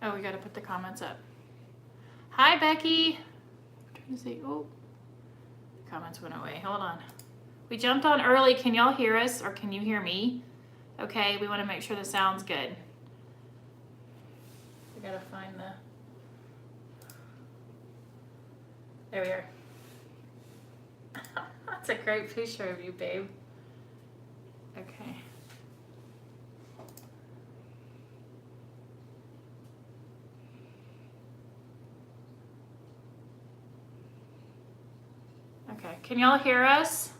Oh, we got to put the comments up. Hi, Becky. I'm trying to see. Oh, the comments went away. Hold on. We jumped on early. Can y'all hear us or can you hear me? Okay, we want to make sure the sound's good. We got to find the... There we are. That's a great picture of you, babe. Okay. Okay, can y'all hear us?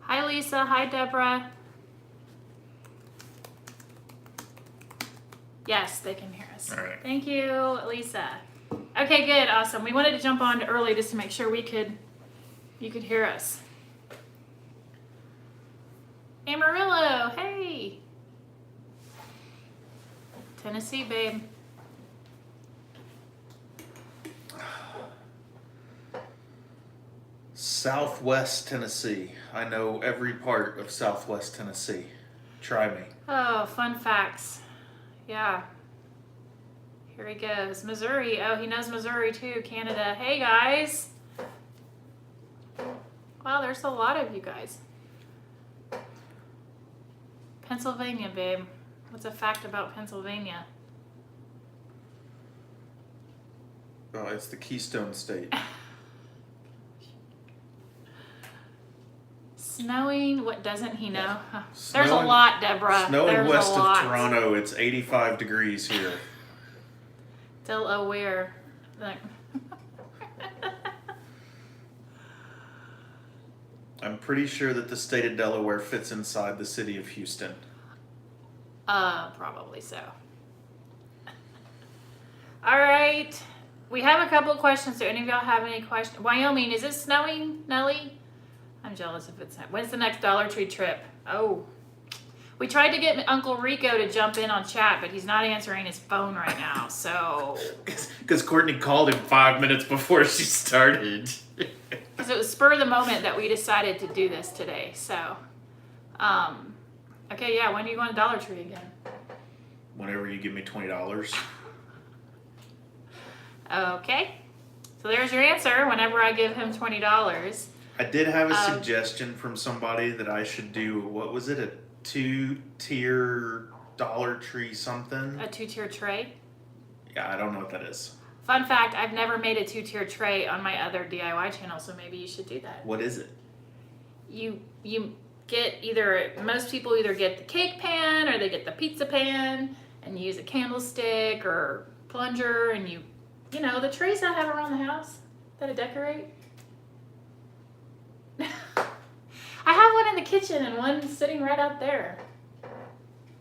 Hi, Lisa. Hi, Deborah. Yes, they can hear us. All right. Thank you, Lisa. Okay, good, awesome. We wanted to jump on early just to make sure you could hear us. Amarillo, hey. Tennessee, babe. Southwest Tennessee. I know every part of Southwest Tennessee. Try me. Oh, fun facts. Yeah. Here he goes. Missouri. Oh, he knows Missouri too. Canada. Hey, guys. Wow, there's a lot of you guys. Pennsylvania, babe. What's a fact about Pennsylvania? Oh, it's the Keystone State. Snowing. What doesn't he know? Huh. Snowing, There's a lot, Deborah. Snowing There's west a of lot. Toronto, it's 85 degrees here. Delaware. Like, I'm pretty sure that the state of Delaware fits inside the city of Houston. probably so. All right. We have a couple of questions. Do any of y'all have any questions? Wyoming, is it snowing, Nellie? I'm jealous if it's not. When's the next Dollar Tree trip? Oh. We tried to get Uncle Rico to jump in on chat, but he's not answering his phone right now, so... Because Courtney called him 5 minutes before she started. Because it was spur of the moment that we decided to do this today, so... okay, yeah, when are you going to Dollar Tree again? Whenever you give me $20. Okay. So there's your answer, whenever I give him $20. I did have a suggestion from somebody that I should do, what was it, a 2-tier Dollar Tree something? A 2-tier tray? Yeah, I don't know what that is. Fun fact, I've never made a 2-tier tray on my other DIY channel, so maybe you should do that. What is it? You get most people either get the cake pan or they get the pizza pan and you use a candlestick or plunger and you know, the trays I have around the house that I decorate. I have one in the kitchen and one sitting right out there.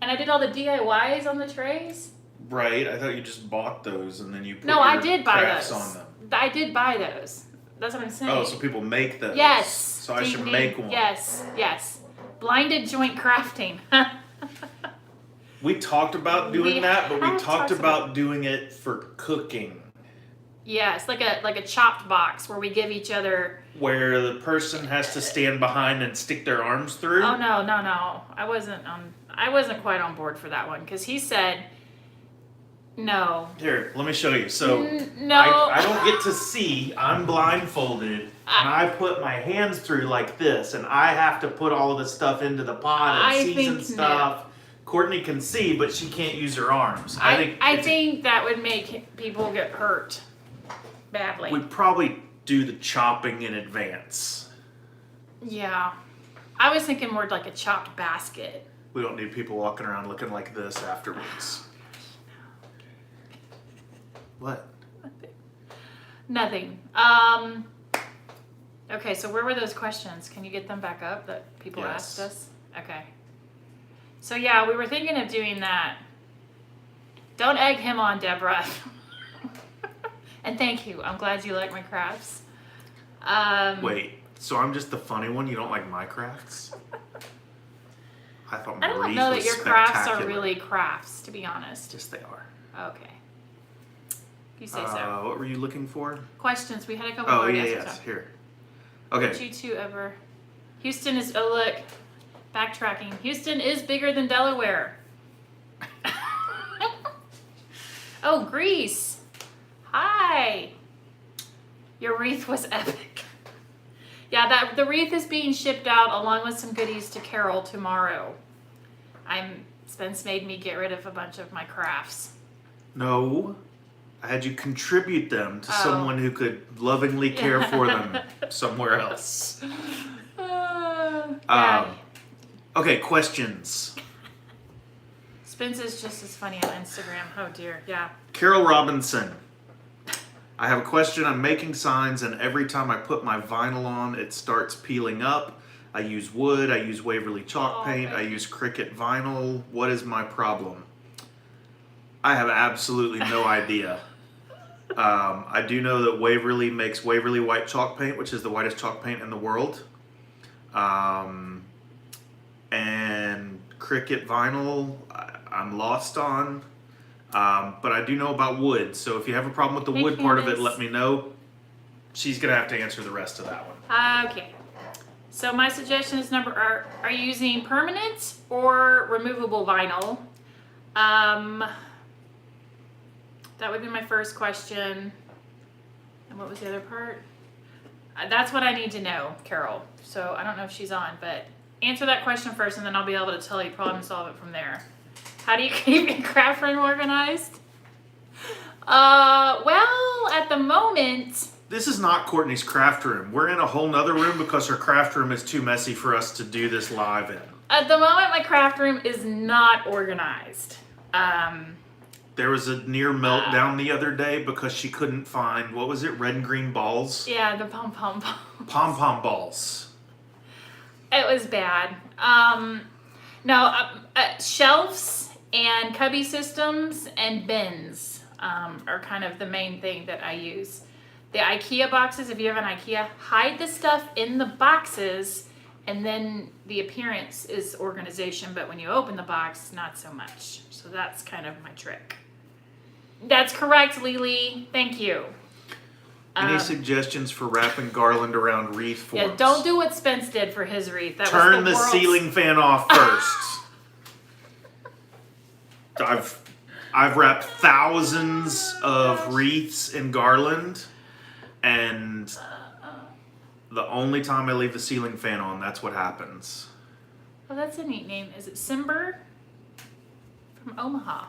And I did all the DIYs on the trays. Right, I thought you just bought those and then you put I your did buy crafts those. on them. I did buy those. That's what I'm saying. Oh, so people make those. Yes. So I should Ding, make ding. one. Yes. Blinded joint crafting. We talked about doing that, but we have talked about doing it for cooking. Yes, like a chopped box where we give each other. Where the person has to stand behind and stick their arms through. Oh no! I wasn't quite on board for that one because he said no. Here, let me show you. So no, I don't get to see. I'm blindfolded, and I put my hands through like this, and I have to put all of the stuff into the pot and season stuff. No. Courtney can see, but she can't use her arms. I think that would make people get hurt badly. We probably do the chopping in advance. Yeah, I was thinking more like a chopped basket. We don't need people walking around looking like this afterwards. What? Nothing. Okay, so where were those questions? Can you get them back up that people asked us? Okay. So yeah, we were thinking of doing that. Don't egg him on, Deborah. And thank you. I'm glad you like my crafts. Wait, so I'm just the funny one? You don't like my crafts? I thought I don't Marie's know that was your crafts are spectacular. really crafts, to be honest. Yes, they are. Okay. You say so. What were you looking for? Questions. We had a couple Oh, more yeah, yesterday. yes. Here. Okay. Did you two ever? Houston is, oh look, backtracking. Houston is bigger than Delaware. Oh, Greece. Hi. Your wreath was epic. Yeah, the wreath is being shipped out along with some goodies to Carol tomorrow. Spence made me get rid of a bunch of my crafts. No. I had you contribute them to someone who could lovingly care for them somewhere else. Yeah. Okay, questions. Spence is just as funny on Instagram. Oh dear, yeah. Carol Robinson. I have a question. I'm making signs, and every time I put my vinyl on, it starts peeling up. I use wood, I use Waverly chalk paint, I use Cricut vinyl. What is my problem? I have absolutely no idea. I do know that Waverly makes Waverly white chalk paint, which is the whitest chalk paint in the world. And Cricut vinyl, I'm lost on. But I do know about wood, so if you have a problem with the wood part of it, let me know. She's going to have to answer the rest of that one. Okay. So my suggestion is are you using permanent or removable vinyl? That would be my first question. And what was the other part? That's what I need to know, Carol. So I don't know if she's on, but answer that question first, and then I'll be able to tell you problem solve it from there. How do you keep your craft room organized? Well, at the moment... This is not Courtney's craft room. We're in a whole nother room because her craft room is too messy for us to do this live in. At the moment, my craft room is not organized. There was a near meltdown the other day because she couldn't find, what was it, red and green balls? Yeah, the pom-pom balls. Pom-pom balls. It was bad. Shelves and cubby systems and bins are kind of the main thing that I use. The IKEA boxes, if you have an IKEA, hide the stuff in the boxes, and then the appearance is organization, but when you open the box, not so much. So that's kind of my trick. That's correct, Lily. Thank you. Any suggestions for wrapping garland around wreath forms? Yeah, don't do what Spence did for his wreath. That Turn was the ceiling fan off first. I've wrapped thousands of wreaths in garland, and the only time I leave the ceiling fan on, that's what happens. Oh, that's a neat name. Is it Simber? From Omaha.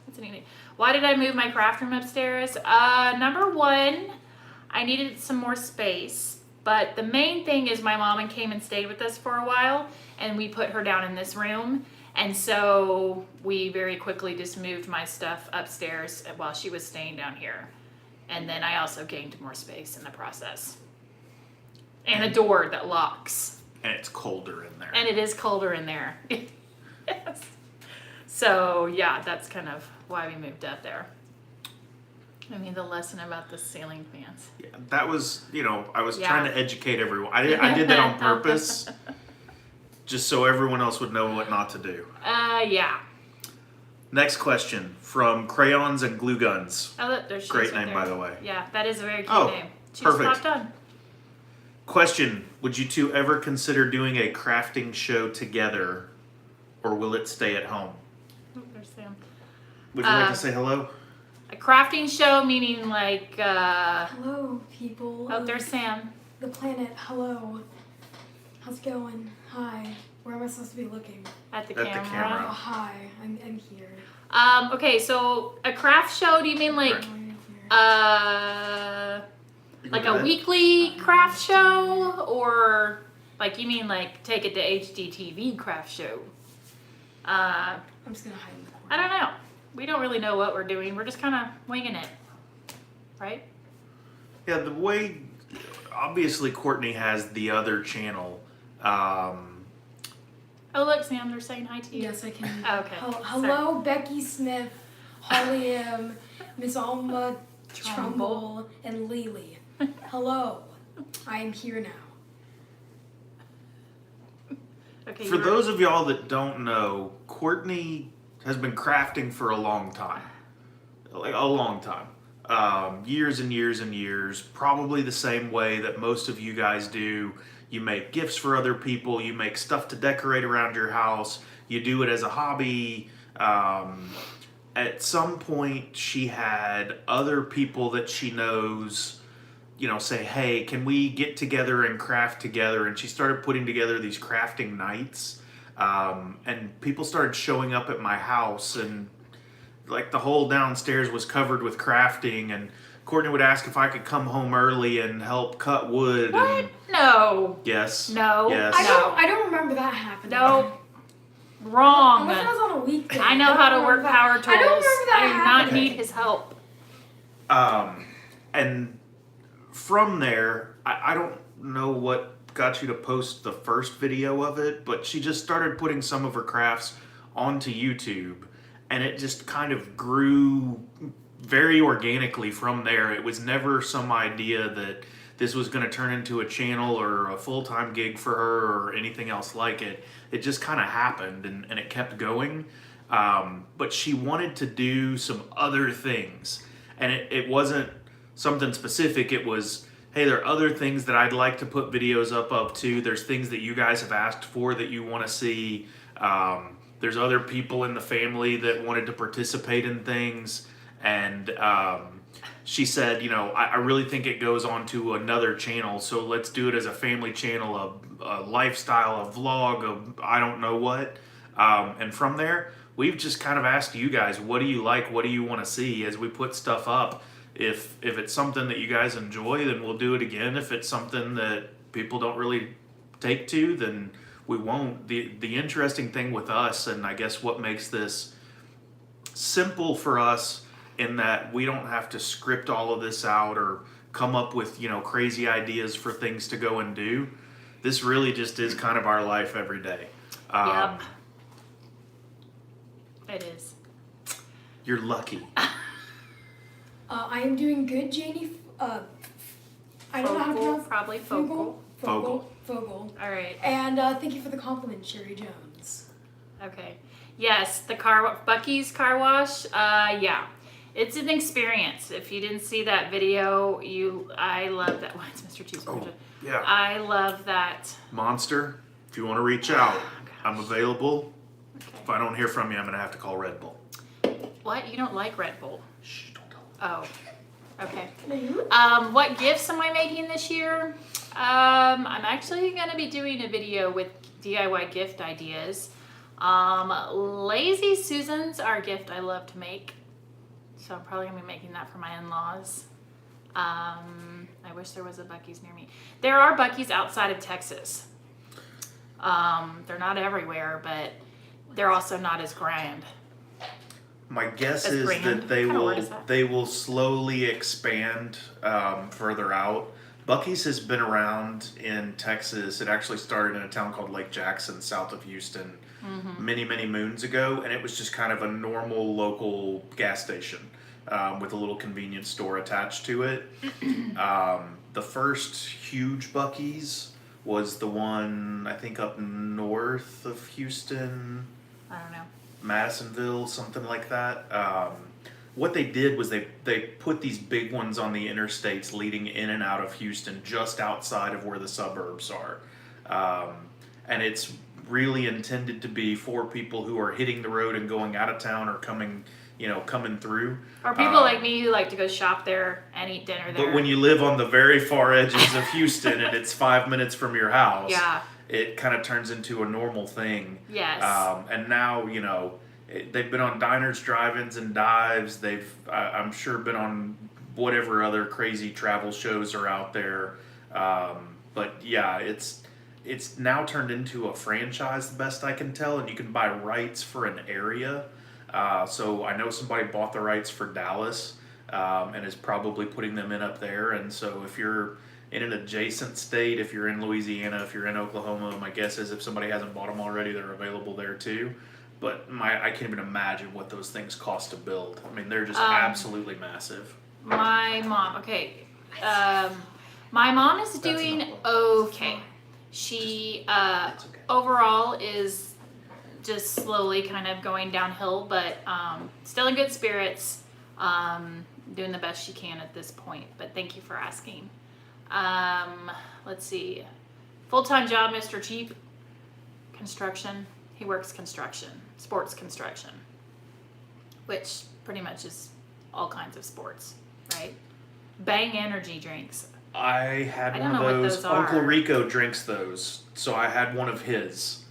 That's a neat name. Why did I move my craft room upstairs? Number one, I needed some more space. But the main thing is my mom came and stayed with us for a while, and we put her down in this room. And so we very quickly just moved my stuff upstairs while she was staying down here. And then I also gained more space in the process. And a door that locks. And it's colder in there. And it is colder in there. Yes. So, yeah, that's kind of why we moved up there. I mean, the lesson about the ceiling fans. Yeah, that was, I was trying to educate everyone. I did that on purpose, just so everyone else would know what not to do. Yeah. Next question from Crayons and Glue Guns. Oh, look, there's Great right name, there. by the way. Yeah, that is a very cute name. She perfect. just popped on. Question, would you two ever consider doing a crafting show together, or will it stay at home? Oh, there's Sam. Would you like to say hello? A crafting show, meaning like... Hello, people. Oh, there's Sam. The planet, hello. How's it going? Hi. Where am I supposed to be looking? At the At the camera. camera. Oh, hi. I'm here. Okay, so a craft show, do you mean like... Like a weekly craft show, or like you mean like take it to HDTV craft show? I'm just gonna hide in the corner. I don't know. We don't really know what we're doing. We're just kind of winging it, right? Yeah, the way, obviously Courtney has the other channel. Oh look, Sam, they're saying hi to you. Yes, I can. Okay. Hello, Becky Smith, Holly M, Miss Alma Trumbull, and Lily. Hello. I am here now. Okay. For those of y'all that don't know, Courtney has been crafting for a long time. Like a long time. Years and years and years. Probably the same way that most of you guys do. You make gifts for other people. You make stuff to decorate around your house. You do it as a hobby. at some point she had other people that she knows, say, hey, can we get together and craft together? And she started putting together these crafting nights. And people started showing up at my house, and like the whole downstairs was covered with crafting, and Courtney would ask if I could come home early and help cut wood. What? And No. yes. No. Yes. I don't remember that happening. No. Wrong. Unless it was on a weekday. I know how to work power tools. I don't remember that I do not happening. need his help. And from there, I don't know what got you to post the first video of it, but she just started putting some of her crafts onto YouTube, and it just kind of grew very organically from there. It was never some idea that this was going to turn into a channel or a full-time gig for her or anything else like it. It just kind of happened, and it kept going. But she wanted to do some other things, and it wasn't something specific. It was, hey, there are other things that I'd like to put videos up of too. There's things that you guys have asked for that you want to see. There's other people in the family that wanted to participate in things. And she said, I really think it goes on to another channel, so let's do it as a family channel, a lifestyle, a vlog, I don't know what. And from there, we've just kind of asked you guys, what do you like? What do you want to see as we put stuff up? If it's something that you guys enjoy, then we'll do it again. If it's something that people don't really take to, then we won't. The interesting thing with us, and I guess what makes this simple for us, in that we don't have to script all of this out or come up with, crazy ideas for things to go and do. This really just is kind of our life every day. Yep. It is. You're lucky. I am doing good, Janie. I don't know how to pronounce. Probably Focal. Fogel. All right. And thank you for the compliment, Sherry Jones. Okay. Yes, Bucky's car wash. Yeah. It's an experience. If you didn't see that video, I love that. Why, it's Mr. Cheeseburger. Yeah. I love that. Monster, if you want to reach out, I'm available. Okay. If I don't hear from you, I'm going to have to call Red Bull. What? You don't like Red Bull? Shh, don't tell them. Oh. Okay. Mm-hmm. What gifts am I making this year? I'm actually going to be doing a video with DIY gift ideas. Lazy Susans are a gift I love to make. So I'm probably going to be making that for my in-laws. I wish there was a Buc-ee's near me. There are Buc-ee's outside of Texas. They're not everywhere, but they're also not as grand. My guess As is brand? that they What kind of will word is that? they will slowly expand further out. Buc-ee's has been around in Texas. It actually started in a town called Lake Jackson, south of Houston, many moons ago, and it was just kind of a normal local gas station with a little convenience store attached to it. The first huge Buc-ee's was the one, I think, up north of Houston. I don't know. Madisonville, something like that. What they did was they put these big ones on the interstates leading in and out of Houston, just outside of where the suburbs are, and it's really intended to be for people who are hitting the road and going out of town or coming through. Or people like me who like to go shop there and eat dinner there. But when you live on the very far edges of Houston and it's 5 minutes from your house, yeah. it kind of turns into a normal thing. Yes. And now, they've been on diners, drive-ins, and dives. They've, I'm sure, been on whatever other crazy travel shows are out there. But yeah, it's now turned into a franchise, the best I can tell, and you can buy rights for an area. So I know somebody bought the rights for Dallas and is probably putting them in up there. And so if you're in an adjacent state, if you're in Louisiana, if you're in Oklahoma, my guess is if somebody hasn't bought them already, they're available there too. But I can't even imagine what those things cost to build. I mean, they're just absolutely massive. My mom, okay. My mom is doing okay. She overall is just slowly kind of going downhill, but still in good spirits, doing the best she can at this point. But thank you for asking. Let's see. Full-time job, Mr. Cheap. Construction. He works construction. Sports construction. which pretty much is all kinds of sports, right? Bang energy drinks. I had I one don't of know what those. those are. Uncle Rico drinks those, so I had one of his.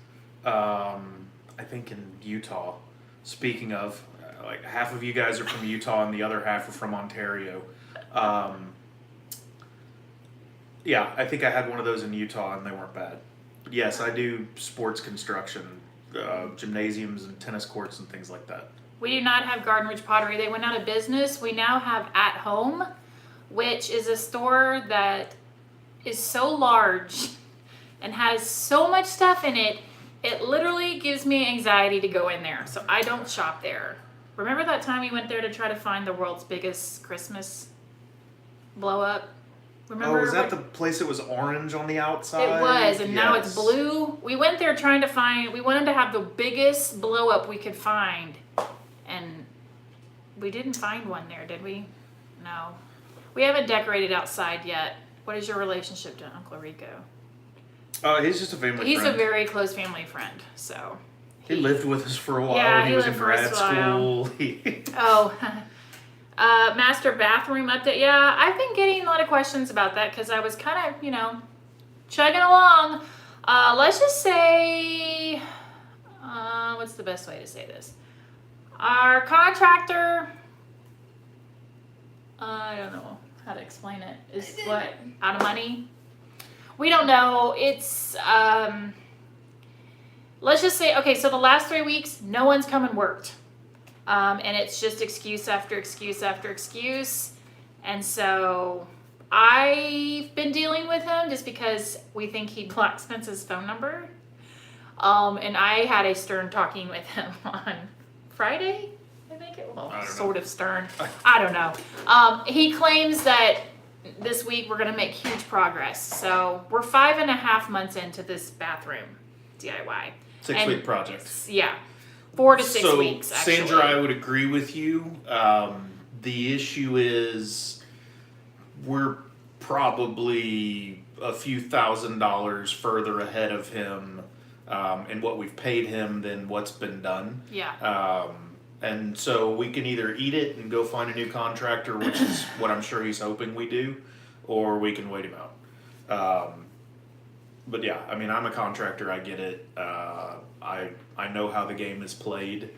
I think in Utah. Speaking of, like half of you guys are from Utah and the other half are from Ontario. Yeah, I think I had one of those in Utah and they weren't bad. But yes, I do sports construction, gymnasiums and tennis courts and things like that. We do not have Garden Ridge Pottery. They went out of business. We now have At Home, which is a store that is so large and has so much stuff in it. It literally gives me anxiety to go in there. So I don't shop there. Remember that time we went there to try to find the world's biggest Christmas blow up? Remember? Oh, was that the place that was orange on the outside? It was, and now it's Yes. blue. We went there trying to find, we wanted to have the biggest blow up we could find. And we didn't find one there, did we? No. We haven't decorated outside yet. What is your relationship to Uncle Rico? He's just a family He's friend. a very close family friend, so. He lived with us for a while Yeah, when he he was in lived for us grad a while. school. Oh, master bathroom update. Yeah, I've been getting a lot of questions about that because I was kind of, chugging along. Let's just say, what's the best way to say this? Our contractor, I don't know how to explain it, is what, out of money? We don't know. It's, let's just say, okay, so the last 3 weeks, no one's come and worked. And it's just excuse after excuse after excuse. And so I've been dealing with him just because we think he blocked Spence's phone number. And I had a stern talking with him on Friday, I think it was. I don't know. Sort of stern. I don't know. He claims that this week we're going to make huge progress. So we're 5.5 months into this bathroom DIY. 6 week project. Yeah. 4 to 6 weeks, actually. Sandra, I would agree with you. The issue is we're probably a few $1,000s further ahead of him in what we've paid him than what's been done. Yeah. And so we can either eat it and go find a new contractor, which is what I'm sure he's hoping we do, or we can wait him out. But yeah, I mean, I'm a contractor. I get it. I know how the game is played.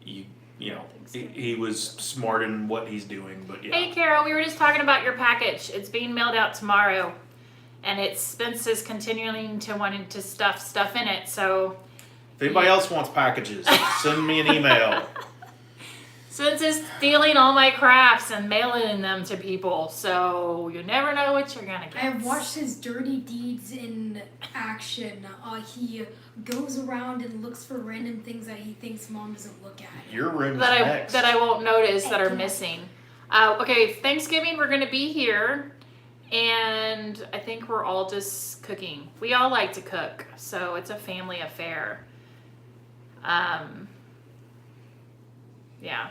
He was smart in what he's doing, but yeah. Hey, Carol, we were just talking about your package. It's being mailed out tomorrow, and Spence is continuing to wanting to stuff in it. So If anybody else wants packages, send me an email. Spence is stealing all my crafts and mailing them to people. So you never know what you're gonna get. I have watched his dirty deeds in action. He goes around and looks for random things that he thinks mom doesn't look at. Your room's that next. I won't notice that are missing. Okay, Thanksgiving we're gonna be here, and I think we're all just cooking. We all like to cook, so it's a family affair. Yeah.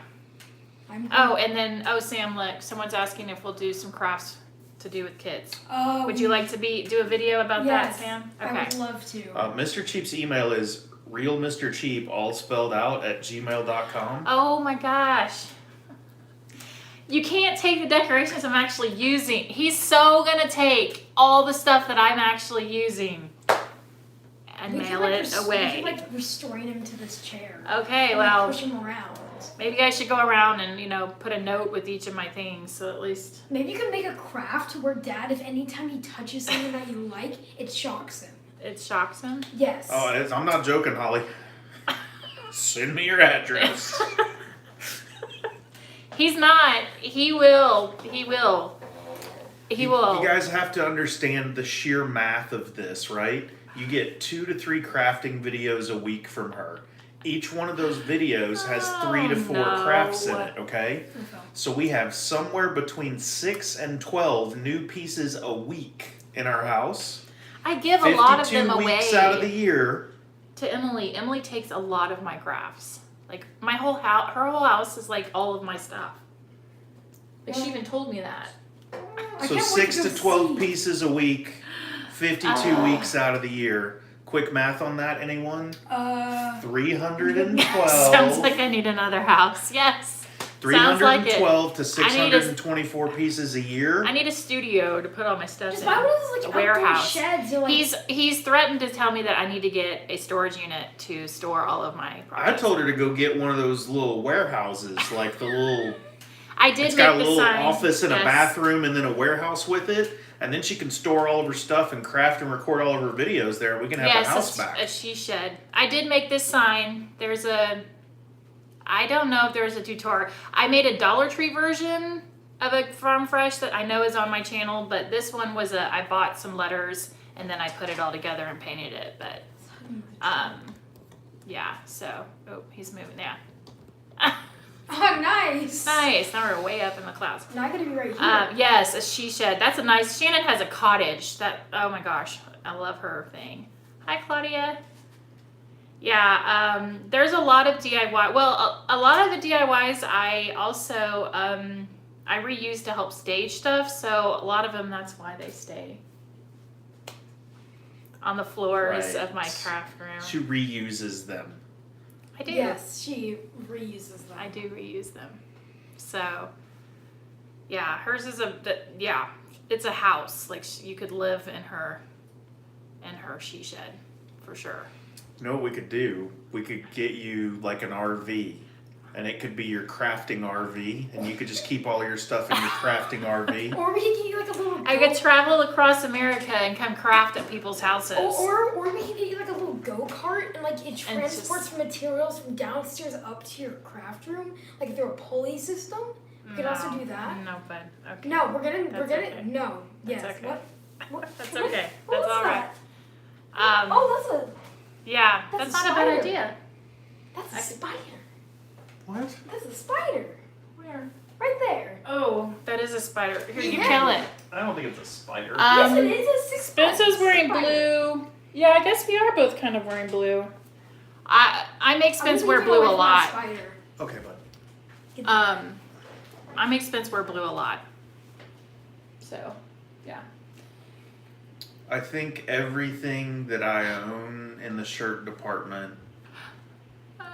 And then Sam, look, someone's asking if we'll do some crafts to do with kids. Oh, Would you like to do a video about yes, that, Sam? I would love to. Mr. Cheap's email is realmrcheap, all spelled out, @gmail.com. Oh my gosh. You can't take the decorations I'm actually using. He's so gonna take all the stuff that I'm actually using and mail it away. We can restrain him to this chair. Okay, And, well, push him around. maybe I should go around and, put a note with each of my things, so at least. Maybe you could make a craft where Dad, if anytime he touches something that you like, it shocks him. It shocks him. Yes. Oh, I'm not joking, Holly. Send me your address. He's not. He will. He will. He will. You guys have to understand the sheer math of this, right? You get 2 to 3 crafting videos a week from her. Each one of those videos has 3 to 4 crafts in it, okay? So we have somewhere between 6 and 12 new pieces a week in our house. I give a lot of them 52 away weeks out of the year. to Emily. Emily takes a lot of my crafts. Like my whole house, her whole house is like all of my stuff. Like she even told me that. I So can't wait 6 to go 12 see. pieces a week, 52 weeks out of the year. Quick math on that, anyone? 312. 312. Sounds like I need another house. Yes. Sounds like it. 312 to I need a- 624 pieces a year. I need a studio to put all my stuff Just in. buy one of those like A warehouse. outdoor sheds. You're like, He's threatened to tell me that I need to get a storage unit to store all of my I products. told her to go get one of those little warehouses, like the little. I did It's make got a the little sign. office and a Yes. bathroom, and then a warehouse with it, and then she can store all of her stuff and craft and record all of her videos there. We can have Yes, the house a back. she shed. I did make this sign. There's a. I don't know if there's a tutorial. I made a Dollar Tree version of a Farm Fresh that I know is on my channel, but this one was I bought some letters and then I put it all together and painted it. But yeah. So he's moving. Yeah. oh, nice. Nice. Now we're way up in the clouds. Now I gotta be right here. Yes, a she shed. That's a nice. Shannon has a cottage. Oh my gosh, I love her thing. Hi, Claudia. Yeah, there's a lot of DIY. Well, a lot of the DIYs I also I reuse to help stage stuff. So a lot of them, that's why they stay on the floors Right. of my craft room. She reuses them. I do. Yes, she reuses them. I do reuse them. So, yeah, hers is it's a house. Like you could live in her she shed for sure. You know what we could do? We could get you like an RV, and it could be your crafting RV, and you could just keep all your stuff in your crafting RV. Or we could get you like a little. I could travel across America and come craft at people's houses. Or we can get you like a little go-kart and like it And transports materials from downstairs up to your craft room, like through a pulley system. We could also do that. No, but okay. No, we're gonna okay. no. That's Yes. okay. What? That's okay. What That's was all right. that? Oh, Yeah, that's that's a not a bad spider. idea. that's a spider. What? That's a spider. Where? Right there. Oh, that is a spider. Here, you Yeah. kill it. I don't think it's a spider. Yes, it is a six. Spencer's wearing blue. Yeah, I guess we are both kind of wearing blue. I make Spence wear blue a lot. Okay, bud. I make Spence wear blue a lot. So, yeah. I think everything that I own in the shirt department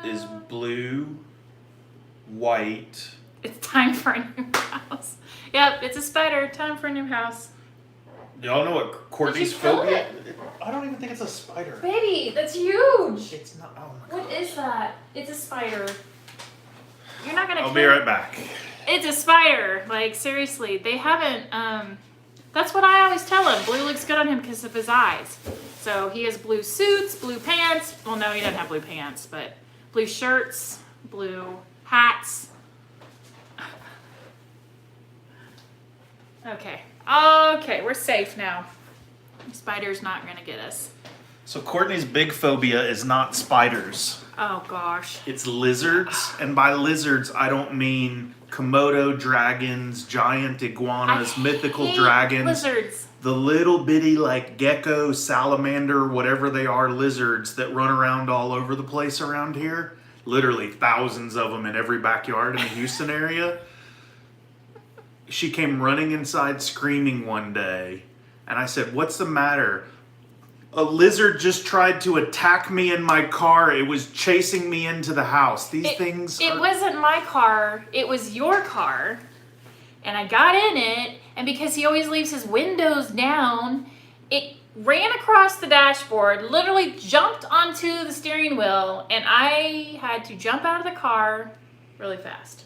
is blue, white. It's time for a new house. Yep, it's a spider. Time for a new house. Y'all know what Courtney's Did you kill phobia? I don't even think it's a spider. Baby, that's huge. It's not. Oh my god. What is that? It's a spider. You're not gonna I'll kill be right back. It's a spider. Like, seriously, they haven't, that's what I always tell him. Blue looks good on him because of his eyes. So he has blue suits, blue pants. Well, no, he doesn't have blue pants, but blue shirts, blue hats. Okay. Okay, we're safe now. Spider's not gonna get us. So Courtney's big phobia is not spiders. Oh gosh. It's lizards, and by lizards I don't mean Komodo dragons, giant iguanas, mythical hate dragons. Lizards. The little bitty like gecko, salamander, whatever they are, lizards that run around all over the place around here. Literally thousands of them in every backyard in the Houston area. She came running inside screaming one day, and I said, "What's the matter?" "A lizard just tried to attack me in my car. It was chasing me into the house." It wasn't my car. It was your car. And I got in it, and because he always leaves his windows down, it ran across the dashboard, literally jumped onto the steering wheel, and I had to jump out of the car really fast.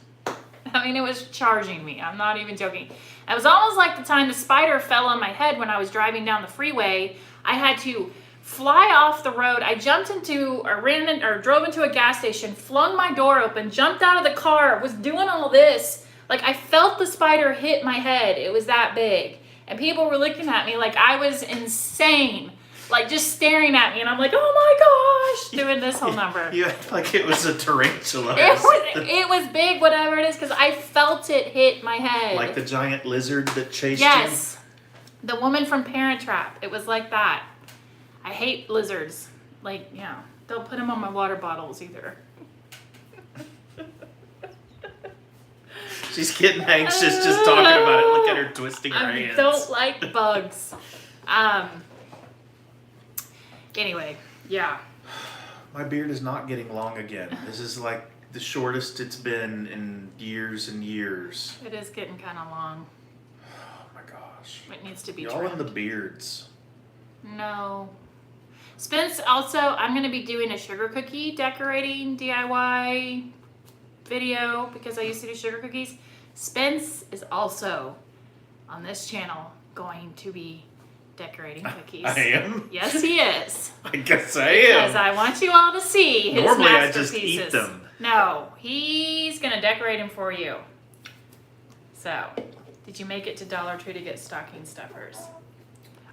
I mean, it was charging me. I'm not even joking. It was almost like the time the spider fell on my head when I was driving down the freeway. I had to fly off the road. I jumped into, or drove into a gas station, flung my door open, jumped out of the car, was doing all this. Like, I felt the spider hit my head. It was that big. And people were looking at me like I was insane. Like, just staring at me. And I'm like, oh my gosh, doing this whole number. Yeah, like it was a tarantula. It was big, whatever it is, because I felt it hit my head. Like the giant lizard that chased you? Yes. The woman from Parent Trap. It was like that. I hate lizards. Like, yeah. Don't put them on my water bottles either. She's getting anxious just talking about it. Look at her twisting her I hands. don't like bugs. Anyway, yeah. My beard is not getting long again. This is like the shortest it's been in years and years. It is getting kind of long. Oh my gosh. It needs to be Y'all trimmed. in the beards. No. Spence, also, I'm going to be doing a sugar cookie decorating DIY video because I used to do sugar cookies. Spence is also on this channel going to be decorating cookies. I am? Yes, he is. I guess I Because am. I want you all to see his Normally I masterpieces. just eat them. No, he's going to decorate them for you. So, did you make it to Dollar Tree to get stocking stuffers?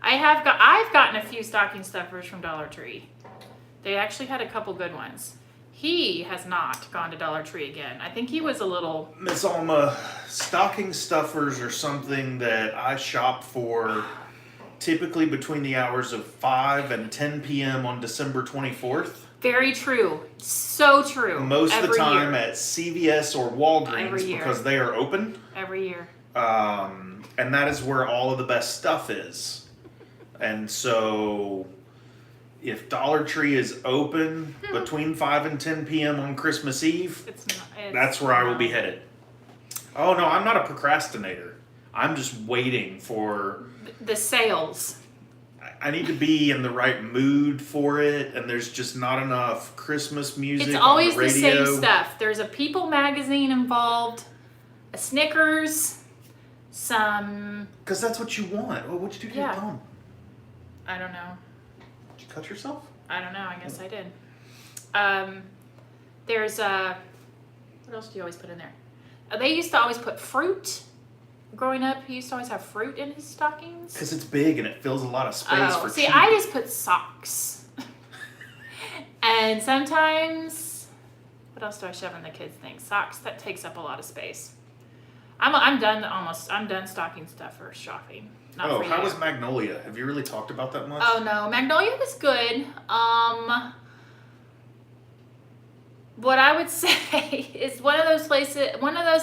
I've gotten a few stocking stuffers from Dollar Tree. They actually had a couple good ones. He has not gone to Dollar Tree again. I think he was a little... Miss Alma, stocking stuffers are something that I shop for typically between the hours of 5 and 10 p.m. on December 24th. Very true. So true. Most of the time year. at CVS or Walgreens Every year. because they are open. Every year. And that is where all of the best stuff is. And so if Dollar Tree is open between 5 and 10 p.m. on Christmas Eve, that's where I will be headed. Oh no, I'm not a procrastinator. I'm just waiting for... The sales. I need to be in the right mood for it, and there's just not enough Christmas music It's always on the the radio. same stuff. There's a People magazine involved, a Snickers, some... Because that's what you want. Oh, what'd you do to your thumb? I don't know. Did you cut yourself? I don't know. I guess I did. There's what else do you always put in there? They used to always put fruit. Growing up, he used to always have fruit in his stockings. Because it's big and it fills a lot of space for see, cheap. I just put socks. And sometimes, what else do I shove in the kids' things? Socks. That takes up a lot of space. I'm done stocking stuffer shopping. Not Oh, for how you. was Magnolia? Have you really talked about that much? Oh no, Magnolia was good. What I would say is one of those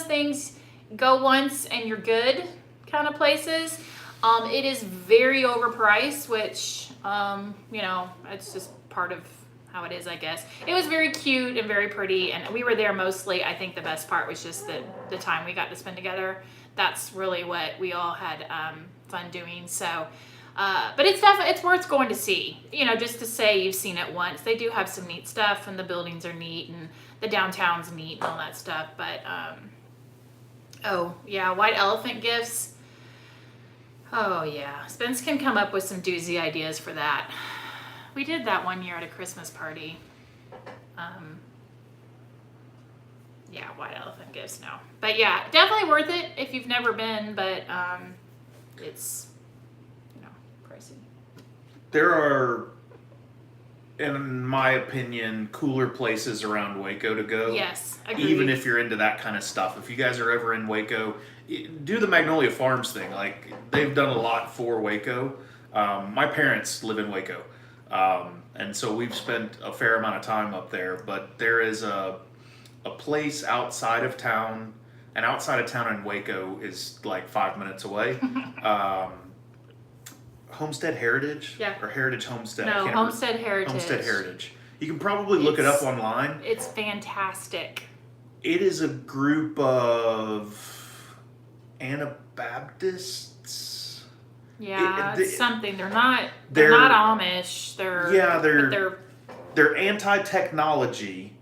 things, go once and you're good kind of places. It is very overpriced, which, it's just part of how it is, I guess. It was very cute and very pretty, and we were there mostly. I think the best part was just the time we got to spend together. That's really what we all had fun doing. So, but it's worth going to see. Just to say you've seen it once. They do have some neat stuff, and the buildings are neat, and the downtown's neat, and all that stuff. But oh yeah, white elephant gifts. Oh yeah, Spence can come up with some doozy ideas for that. We did that one year at a Christmas party. Yeah, white elephant gifts, no. But yeah, definitely worth it if you've never been, but it's, pricey. There are, in my opinion, cooler places around Waco to go. Yes, agreed. Even if you're into that kind of stuff. If you guys are ever in Waco, do the Magnolia Farms thing. Like, they've done a lot for Waco. My parents live in Waco. And so we've spent a fair amount of time up there. But there is a place outside of town, and outside of town in Waco is like 5 minutes away. Homestead Heritage? Yeah. Or Heritage Homestead? No, Homestead Heritage. Homestead Heritage. You can probably look it up online. It's fantastic. It is a group of Anabaptists. Yeah, it's something. They're not they're Amish. They're anti-technology,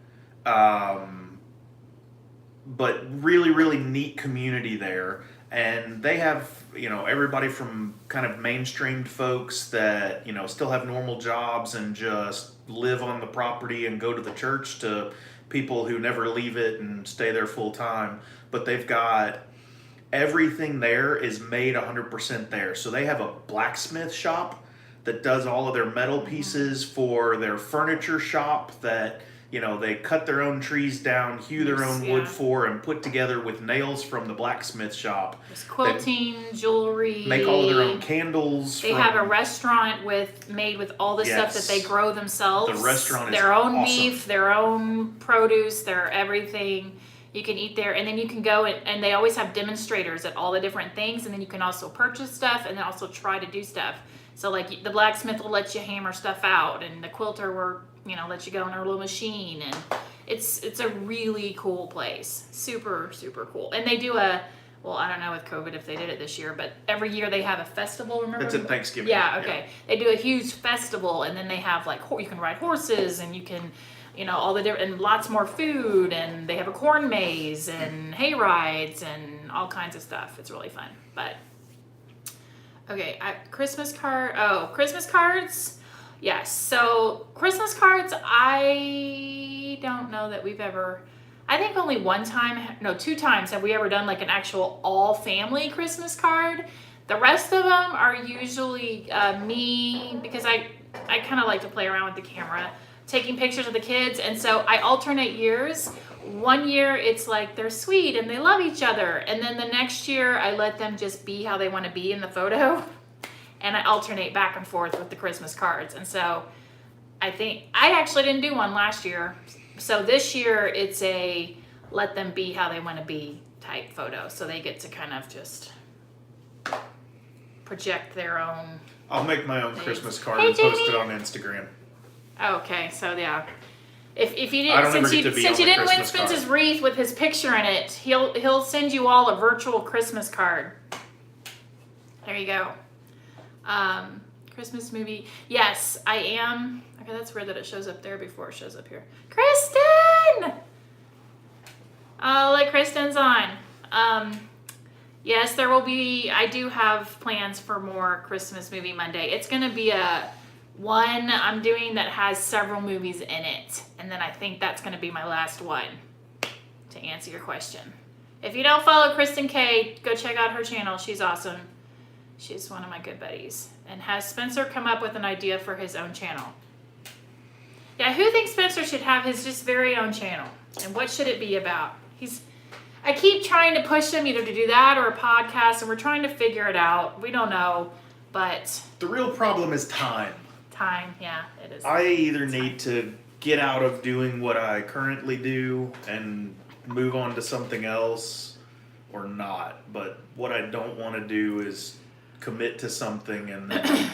but really, really neat community there. And they have, everybody from kind of mainstreamed folks that, still have normal jobs and just live on the property and go to the church, to people who never leave it and stay there full time. But they've got everything there is made 100% there. So they have a blacksmith shop that does all of their metal pieces for their furniture shop that, they cut their own trees down, hew their own wood for, and put together with nails from the blacksmith shop. There's quilting, jewelry. Make all of their own candles. They have a restaurant made with all the stuff that they grow themselves. The restaurant is their own awesome. beef, their own produce, their everything. You can eat there, and then you can go and they always have demonstrators at all the different things, and then you can also purchase stuff and then also try to do stuff. So like the blacksmith will let you hammer stuff out, and the quilter will, let you go in their little machine, and it's a really cool place. Super, super cool. And they do I don't know with COVID if they did it this year, but every year they have a festival, remember? It's at Thanksgiving. Yeah, okay. Yeah. They do a huge festival, and then they have like, you can ride horses, and you can, all the different, and lots more food, and they have a corn maze, and hay rides, and all kinds of stuff. It's really fun. But, okay, Christmas cards. Yes, so Christmas cards, I don't know that we've ever, I think only 2 times have we ever done like an actual all family Christmas card. The rest of them are usually me, because I kind of like to play around with the camera, taking pictures of the kids, and so I alternate years. One year it's like they're sweet and they love each other, and then the next year I let them just be how they want to be in the photo. And I alternate back and forth with the Christmas cards. And so I think I actually didn't do one last year. So this year it's a let them be how they want to be type photo. So they get to kind of just project their own. I'll make my own things. Christmas card Hey, and post Jamie. it on Instagram. Okay, so yeah. If you I didn't, don't since ever you get to be on the didn't win Christmas card. Spencer's wreath with his picture in it, he'll send you all a virtual Christmas card. There you go. Christmas movie. Yes, I am. Okay, that's weird that it shows up there before it shows up here. Kristen! I'll let Kristen's on. Yes, there will be, I do have plans for more Christmas movie Monday. It's going to be one I'm doing that has several movies in it. And then I think that's going to be my last one, to answer your question. If you don't follow Kristen K, go check out her channel. She's awesome. She's one of my good buddies. And has Spencer come up with an idea for his own channel? Yeah, who thinks Spencer should have his just very own channel? And what should it be about? I keep trying to push him either to do that or a podcast, and we're trying to figure it out. We don't know, but... The real problem is time. Time, yeah, it is. I either need to get out of doing what I currently do and move on to something else, or not. But what I don't want to do is commit to something and then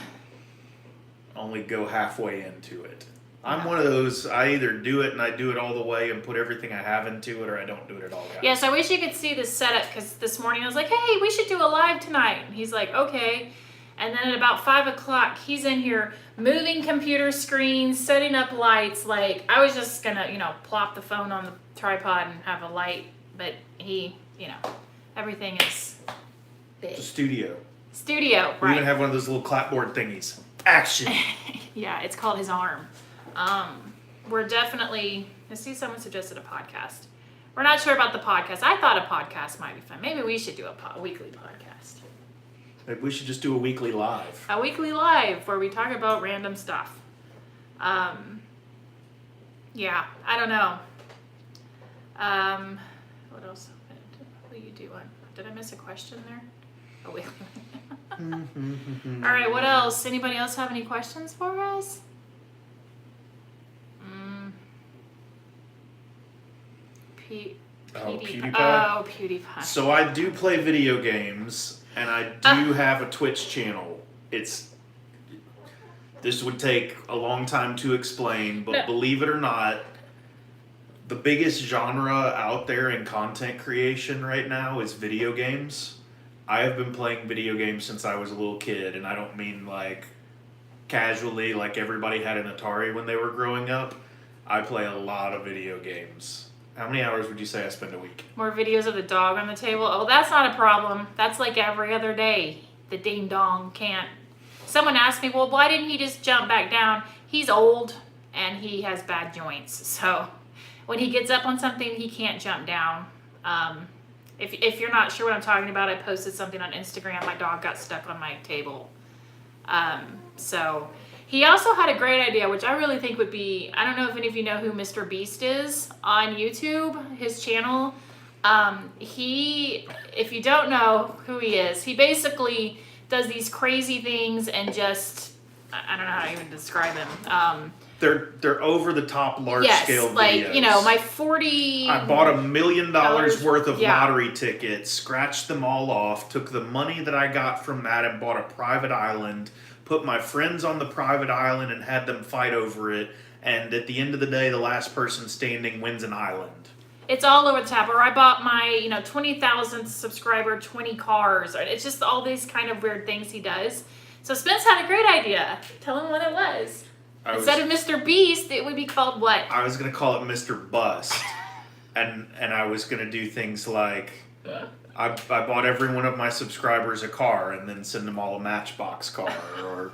only go halfway into it. I'm one of those, I either do it and I do it all the way and put everything I have into it, or I don't do it at all, guys. Yes, I wish you could see this setup, because this morning I was like, hey, we should do a live tonight. And he's like, okay. And then at about 5 o'clock, he's in here moving computer screens, setting up lights. Like, I was just going to, plop the phone on the tripod and have a light. But he, everything is big. It's a studio. Studio, We right. even have one of those little clapboard thingies. Action! Yeah, it's called his arm. We're definitely, I see someone suggested a podcast. We're not sure about the podcast. I thought a podcast might be fun. Maybe we should do a weekly podcast. Maybe we should just do a weekly live. A weekly live where we talk about random stuff. Yeah, I don't know. What else will you do on? Did I miss a question there? Oh, wait. All right, what else? Anybody else have any questions for us? PewDiePie? Oh, PewDiePie. So I do play video games, and I do have a Twitch channel. This would take a long time to explain, but believe it or not, the biggest genre out there in content creation right now is video games. I have been playing video games since I was a little kid, and I don't mean like casually, like everybody had an Atari when they were growing up. I play a lot of video games. How many hours would you say I spend a week? More videos of the dog on the table? Oh, that's not a problem. That's like every other day. The ding dong can't. Someone asked me, well, why didn't he just jump back down? He's old and he has bad joints. So when he gets up on something, he can't jump down. If you're not sure what I'm talking about, I posted something on Instagram. My dog got stuck on my table. So he also had a great idea, which I really think would be, I don't know if any of you know who Mr. Beast is on YouTube, his channel. If you don't know who he is, he basically does these crazy things and just, I don't know how to even describe him. They're over the top large scale videos. Like, my 40... I bought $1 million worth of lottery tickets, scratched them all off, took the money that I got from that and bought a private island, put my friends on the private island, and had them fight over it. And at the end of the day, the last person standing wins an island. It's all over the top. Or I bought my, 20,000 subscriber 20 cars. It's just all these kind of weird things he does. So Spence had a great idea. Tell him what it was. Instead of Mr. Beast, it would be called what? I was going to call it Mr. Bust. and I was going to do things like... I bought every one of my subscribers a car and then send them all a Matchbox car. Or,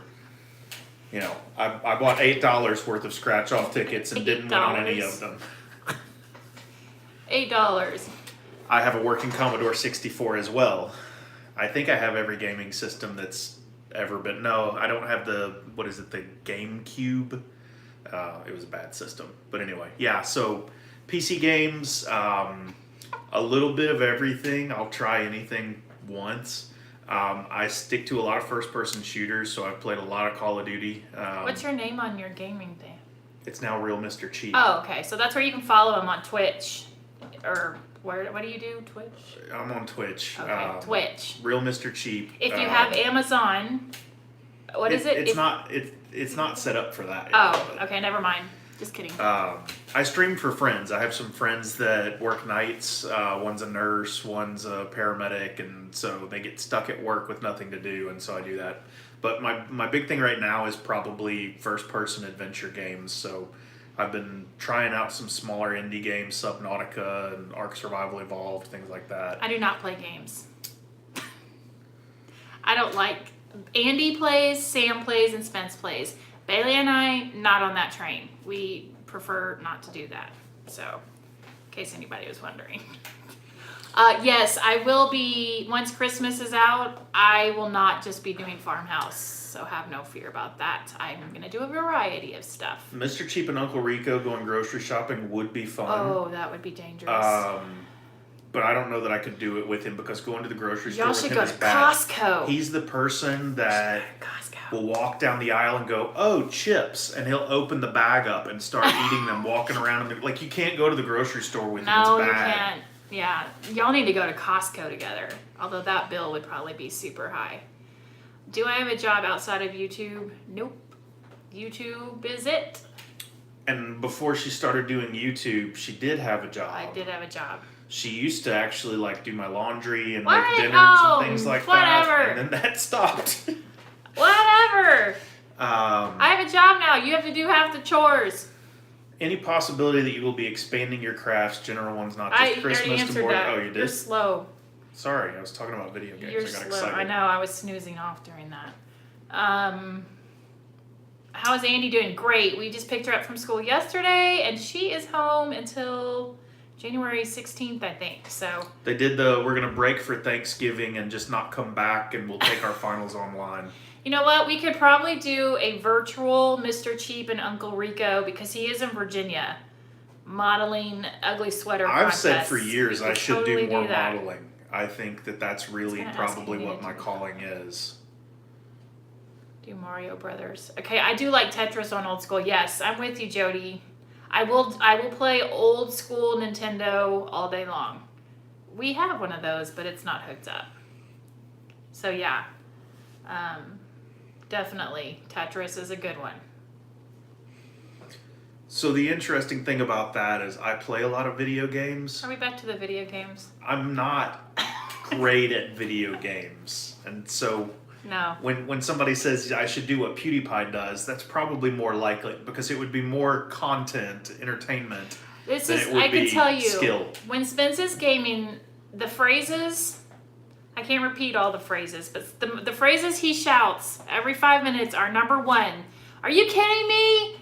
I bought $8 worth of scratch-off tickets and didn't win on any of them. $8. I have a working Commodore 64 as well. I think I have every gaming system that's ever been. No, I don't have the GameCube. It was a bad system. But anyway, yeah, so PC games, a little bit of everything. I'll try anything once. I stick to a lot of first-person shooters, so I've played a lot of Call of Duty. What's your name on your gaming thing? It's now Real Mr. Cheap. Oh, okay. So that's where you can follow him on Twitch. Or what do you do? Twitch? I'm on Twitch. Okay, Twitch. Real Mr. Cheap. If you have Amazon, what is it? It's not set up for that. Oh, okay. Never mind. Just kidding. I stream for friends. I have some friends that work nights. One's a nurse, one's a paramedic, and so they get stuck at work with nothing to do, and so I do that. But my big thing right now is probably first-person adventure games. So I've been trying out some smaller indie games, Subnautica and Ark Survival Evolved, things like that. I do not play games. I don't like... Andy plays, Sam plays, and Spence plays. Bailey and I, not on that train. We prefer not to do that. So, in case anybody was wondering. Yes, I will be, once Christmas is out, I will not just be doing Farmhouse. So have no fear about that. I'm going to do a variety of stuff. Mr. Cheap and Uncle Rico going grocery shopping would be fun. Oh, that would be dangerous. But I don't know that I could do it with him because going to the grocery store Y'all with should him go is to bad. Costco. He's the person that will walk down the aisle and go, "Oh, chips," and he'll open the bag up and start eating them, walking around. Like, you can't go to the grocery store with him. No, it's you bad. can't. Yeah, y'all need to go to Costco together. Although that bill would probably be super high. Do I have a job outside of YouTube? Nope. YouTube is it. And before she started doing YouTube, she did have a job. I did have a job. She used to actually do my laundry and What? make dinners Oh, and things like whatever. that. And then that stopped. Whatever. I have a job now. You have to do half the chores. Any possibility that you will be expanding your crafts, general ones, not just I already Christmas to answered more? that. Oh, you did? You're slow. Sorry, I was talking about video games. You're I got slow. excited. I know. I was snoozing off during that. How is Andy doing? Great. We just picked her up from school yesterday, and she is home until January 16th, I think. So They did we're going to break for Thanksgiving and just not come back, and we'll take our finals online. you know what? We could probably do a virtual Mr. Cheap and Uncle Rico because he is in Virginia modeling ugly sweater I've said contests. for years We I could should totally do more that. modeling. I think that's really It's kinda probably asking me what to my do calling is. Do Mario Brothers. Okay, I do like Tetris on old school. Yes, I'm with you, Jody. I will play old school Nintendo all day long. We have one of those, but it's not hooked up. So yeah, definitely Tetris is a good one. So the interesting thing about that is I play a lot of video games. Are we back to the video games? I'm not great at video games. And so No. when somebody says I should do what PewDiePie does, that's probably more likely because it would be more content, entertainment. This than is, it would I can be tell you, skill. when Spence is gaming, the phrases, I can't repeat all the phrases, but the phrases he shouts every 5 minutes are: number one, are you kidding me?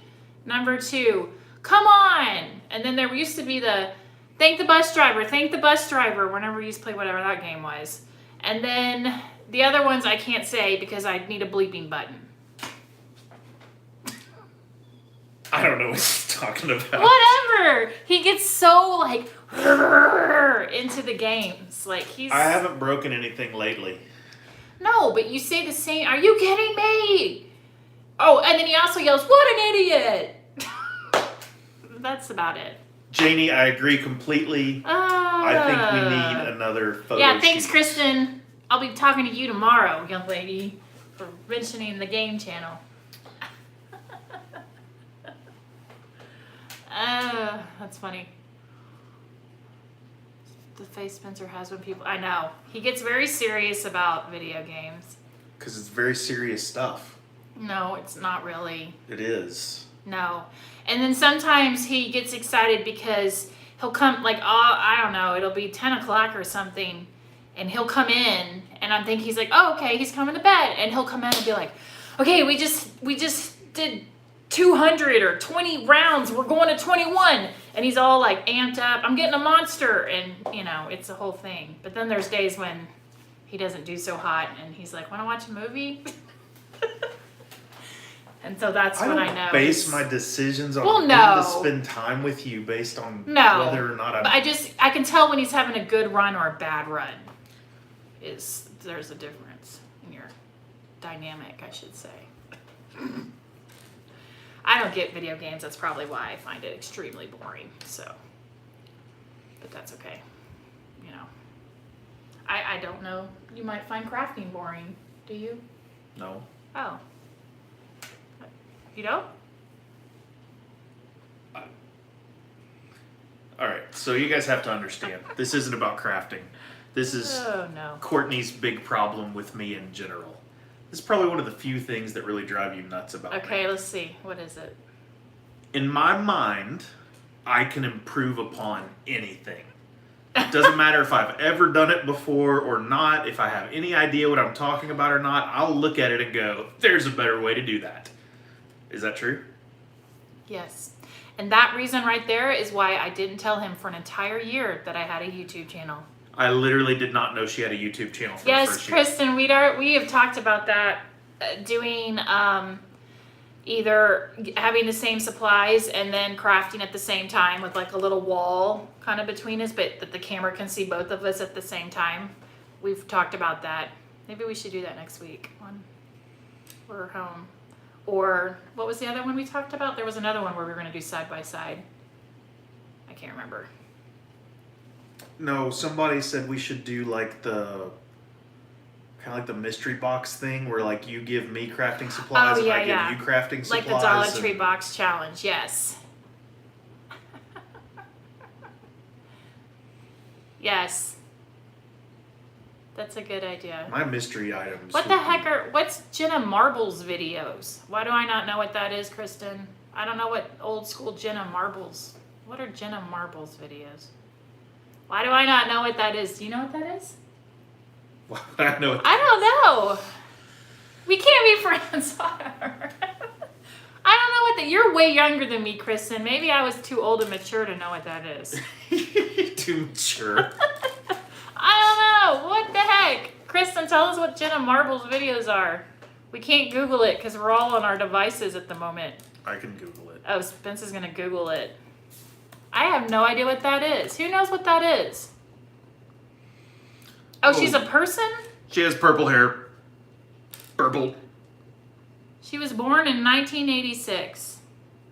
Number two, come on. And then there used to be the thank the bus driver whenever we used to play whatever that game was. And then the other ones I can't say because I need a bleeping button. I don't know what he's talking about. Whatever. He gets so like into the games. Like he's. I haven't broken anything lately. No, but you say the same. Are you kidding me? Oh, and then he also yells, "What an idiot!" That's about it. Janie, I agree completely. I think we need another photo Yeah, thanks, shoot. Kristen. I'll be talking to you tomorrow, young lady. for mentioning the game channel. That's funny. The face Spencer has when people... I know. He gets very serious about video games. Because it's very serious stuff. No, it's not really. It is. No. And then sometimes he gets excited because he'll come, like, I don't know, it'll be 10 o'clock or something, and he'll come in, and I'm thinking, he's like, oh, okay, he's coming to bed. And he'll come in and be like, okay, we just did 200 or 20 rounds. We're going to 21. And he's all like amped up. I'm getting a monster. And, you know, it's a whole thing. But then there's days when he doesn't do so hot and he's like, want to watch a movie? And so that's when I know. Base my decisions on when to spend time with you based on whether or not But I can tell when he's having a good run or a bad run. There's a difference in your dynamic, I should say. I don't get video games. That's probably why I find it extremely boring. So, but that's okay. You know, I don't know. You might find crafting boring. Do you? No. Oh. You don't? All right. So you guys have to understand. This isn't about crafting. This is Courtney's big problem with me in general. This is probably one of the few things that really drive you nuts about me. Okay, let's see. What is it? In my mind, I can improve upon anything. It doesn't matter if I've ever done it before or not, if I have any idea what I'm talking about or not, I'll look at it and go, there's a better way to do that. Is that true? Yes. And that reason right there is why I didn't tell him for an entire year that I had a YouTube channel. I literally did not know she had a YouTube channel for the first year. Yes, Kristen, we have talked about that, doing either having the same supplies and then crafting at the same time with like a little wall kind of between us, but that the camera can see both of us at the same time. We've talked about that. Maybe we should do that next week when we're home. Or what was the other one we talked about? There was another one where we were going to do side by side. I can't remember. No, somebody said we should do like the kind of like the mystery box thing where like you give me crafting supplies and I give you crafting supplies. Like the Dollar Tree box challenge, yes. Yes. That's a good idea. My mystery items. What's Jenna Marbles videos? Why do I not know what that is, Kristen? I don't know what old school Jenna Marbles. What are Jenna Marbles videos? Why do I not know what that is? Do you know what that is? Why would I know? I don't know. We can't be friends. I don't know what that. You're way younger than me, Kristen. Maybe I was too old and mature to know what that is. Too mature. I don't know. What the heck? Kristen, tell us what Jenna Marbles videos are. We can't Google it because we're all on our devices at the moment. I can Google it. Oh, Spencer's going to Google it. I have no idea what that is. Who knows what that is? Oh, she's a person? She has purple hair. Purple. She was born in 1986.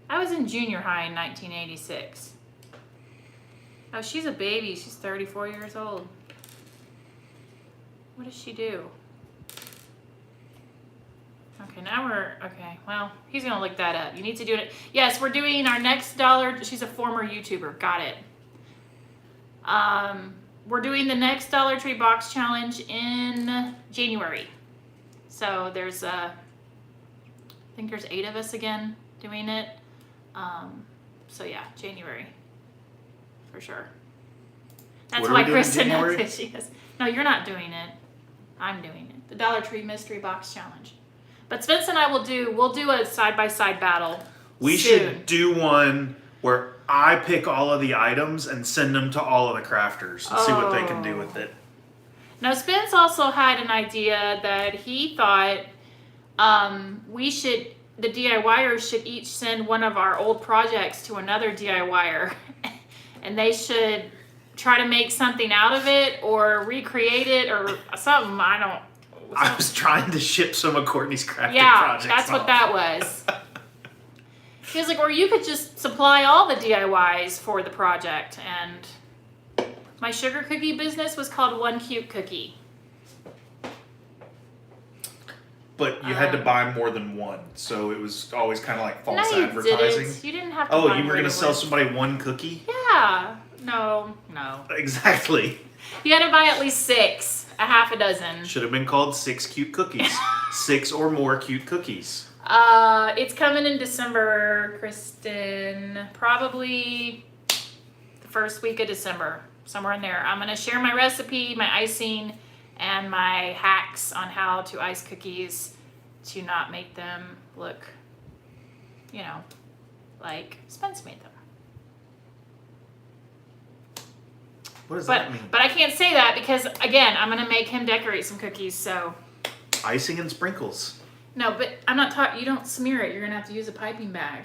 I was in junior high in 1986. Oh, she's a baby. She's 34 years old. What does she do? Okay, well, he's going to look that up. You need to do it. Yes, we're doing our next dollar. She's a former YouTuber. Got it. We're doing the next Dollar Tree box challenge in January. So there's, I think there's 8 of us again doing it. So yeah, January. For sure. That's why Kristen knows it. She is. No, you're not doing it. I'm doing it. The Dollar Tree Mystery Box Challenge. But Spence and I we'll do a side-by-side battle. We should do one where I pick all of the items and send them to all of the crafters and see what they can do with it. Now, Spence also had an idea that he thought the DIYers should each send one of our old projects to another DIYer. And they should try to make something out of it or recreate it or something. I was trying to ship some of Courtney's crafting projects. Yeah, that's what that was. He was like, or you could just supply all the DIYs for the project. And my sugar cookie business was called One Cute Cookie. but you had to buy more than one, so it was always kind of like false no, advertising. Didn't. You didn't have to. Oh, buy you were more gonna than sell one. somebody one cookie? Yeah. No. Exactly. You had to buy at least 6, a half a dozen. Should have been called 6 cute cookies. 6 or more cute cookies. It's coming in December, Kristen. Probably the first week of December, somewhere in there. I'm gonna share my recipe, my icing, and my hacks on how to ice cookies to not make them look, like Spence made them. What does that mean? But I can't say that because, again, I'm gonna make him decorate some cookies. So Icing and sprinkles. no, but I'm not talking. You don't smear it. You're gonna have to use a piping bag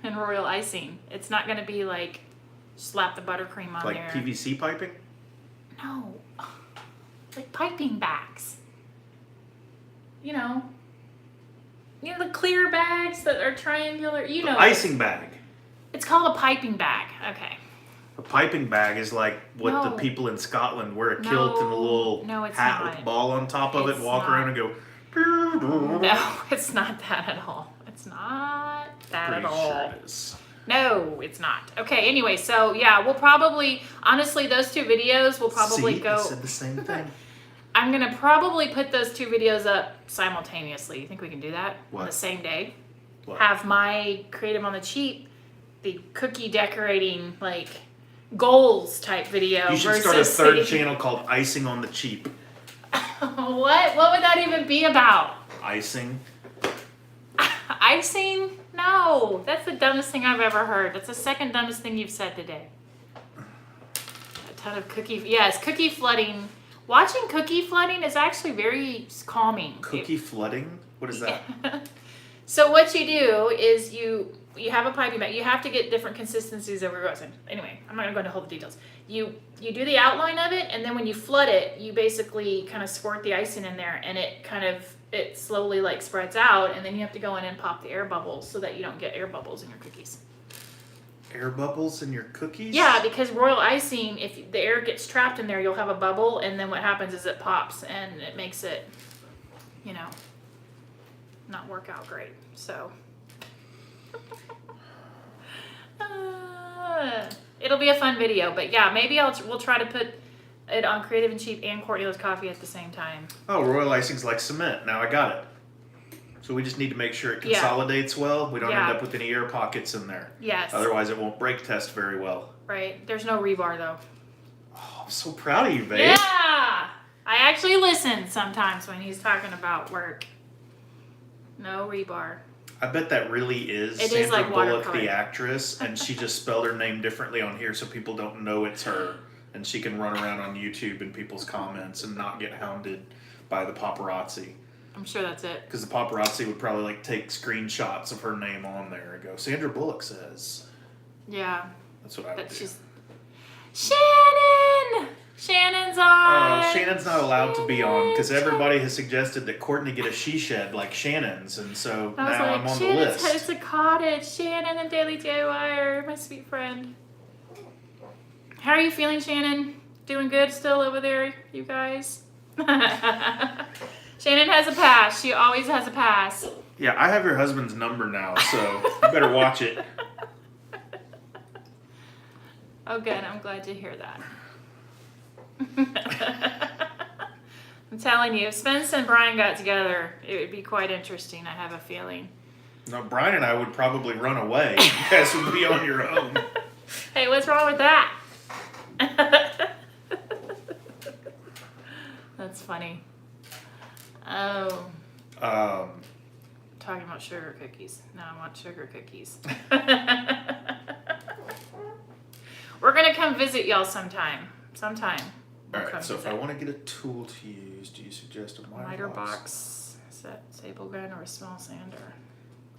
and royal icing. It's not gonna be like slap the buttercream on Like there. PVC piping? No, like piping bags. You know the clear bags that are triangular. You know, Icing bag. it's called a piping bag. Okay. A piping bag is like what the No. people in Scotland wear a kilt and a little No, it's hat not. with a ball on top of it, It's walk not. around and go. No, it's not that at all. It's not that Pretty at all. sure it is. No, it's not. Okay, anyway, so yeah, we'll probably, honestly, those 2 videos will probably See, go. it said the same thing. I'm going to probably put those 2 videos up simultaneously. You think we can do that on What? the same day? What? Have my Creative on the Cheap, the cookie decorating, like, goals type video You should versus start a third the- channel called Icing on the Cheap. What? What would that even be about? Icing. Icing? No, that's the dumbest thing I've ever heard. That's the second dumbest thing you've said today. A ton of cookie flooding. Watching cookie flooding is actually very calming. Cookie flooding? What is that? So what you do is you have a piping bag. You have to get different consistencies of your resin. Anyway, I'm not gonna go into all the details. You do the outline of it, and then when you flood it, you basically kind of squirt the icing in there, and it slowly like spreads out, and then you have to go in and pop the air bubbles so that you don't get air bubbles in your cookies. Air bubbles in your cookies? Yeah, because royal icing, if the air gets trapped in there, you'll have a bubble, and then what happens is it pops, and it makes it, not work out great. So it'll be a fun video, but yeah, maybe we'll try to put it on Creative and Cheap and Courtney Loves Coffee at the same time. Oh, royal icing's like cement. Now I got it. So we just need to make sure it consolidates well. We don't end up with any air pockets in there. Yes. Otherwise it won't break test very well. Right. There's no rebar though. Oh, I'm so proud of you, babe. Yeah. I actually listen sometimes when he's talking about work. No rebar. I bet that really is It Sandra is like Bullock, watercolor. the actress, and she just spelled her name differently on here so people don't know it's her. And she can run around on YouTube in people's comments and not get hounded by the paparazzi. I'm sure that's it. Because the paparazzi would probably like take screenshots of her name on there and go, Sandra Bullock says. Yeah. That's what I would But do. she's Shannon! Shannon's on! Shannon's not allowed to be on because Shannon. everybody has suggested that Courtney get a she shed like Shannon's, and so I was now like, I'm on the Shannon's list. it's a cottage. Shannon and Daily DIY are my sweet friend. How are you feeling, Shannon? Doing good still over there, you guys? Shannon has a pass. She always has a pass. Yeah, I have your husband's number now, so you better watch it. Oh, good. I'm glad to hear that. I'm telling you, if Spence and Brian got together, it would be quite interesting, I have a feeling. No, Brian and I would probably run away. You guys would be on your own. Hey, what's wrong with that? That's funny. Oh, talking about sugar cookies. Now I want sugar cookies. We're going to come visit y'all sometime. We'll come Alright, so if visit. I want to get a tool to use, do you suggest a miter box, set sable gun, or a small sander?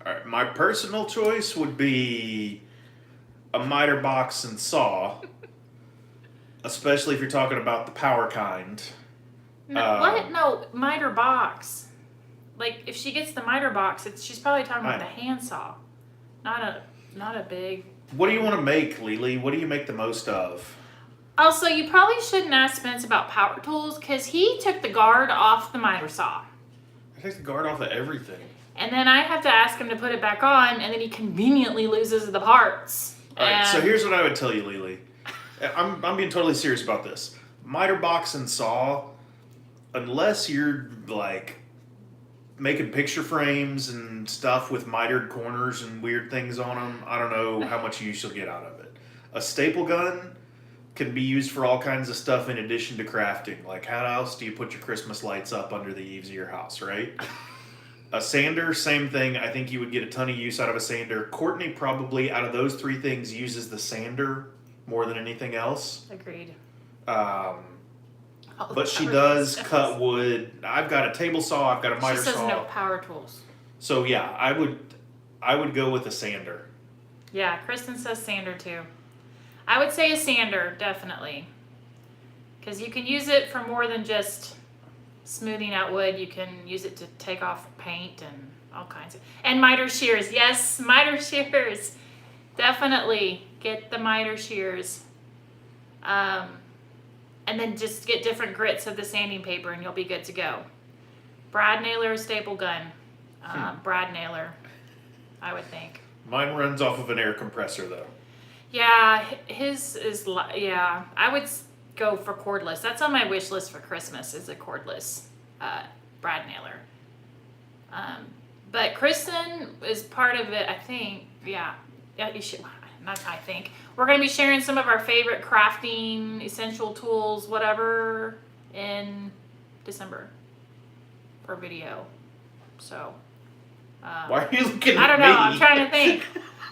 Alright, my personal choice would be a miter box and saw. Especially if you're talking about the power kind. No, what? No, miter box. Like if she gets the miter box, she's probably talking about the handsaw, not a big. What do you want to make, Lily? What do you make the most of? Also, you probably shouldn't ask Spence about power tools because he took the guard off the miter saw. I take the guard off of everything. And then I have to ask him to put it back on, and then he conveniently loses the parts. All right, so here's what I would tell you, Lily. I'm being totally serious about this. Miter box and saw, unless you're like making picture frames and stuff with mitered corners and weird things on them, I don't know how much use you'll get out of it. A staple gun can be used for all kinds of stuff in addition to crafting. Like, how else do you put your Christmas lights up under the eaves of your house, right? A sander, same thing. I think you would get a ton of use out of a sander. Courtney probably, out of those three things, uses the sander more than anything else. Agreed. But she does cut wood. I've got a table saw. I've got a miter saw. She says no power tools. So yeah, I would go with a sander. Yeah, Kristen says sander too. I would say a sander, definitely. Because you can use it for more than just smoothing out wood. You can use it to take off paint and all kinds of... And miter shears. Yes, miter shears. Definitely get the miter shears. And then just get different grits of the sanding paper and you'll be good to go. Brad nailer or staple gun? Brad nailer, I would think. Mine runs off of an air compressor though. Yeah, his is, yeah, I would go for cordless. That's on my wish list for Christmas, is a cordless Brad nailer. But Kristen is part of it, I think. Yeah, you should, not I think. We're going to be sharing some of our favorite crafting, essential tools, whatever, in December for video. So. Why are you looking at me? I don't know, I'm trying to think.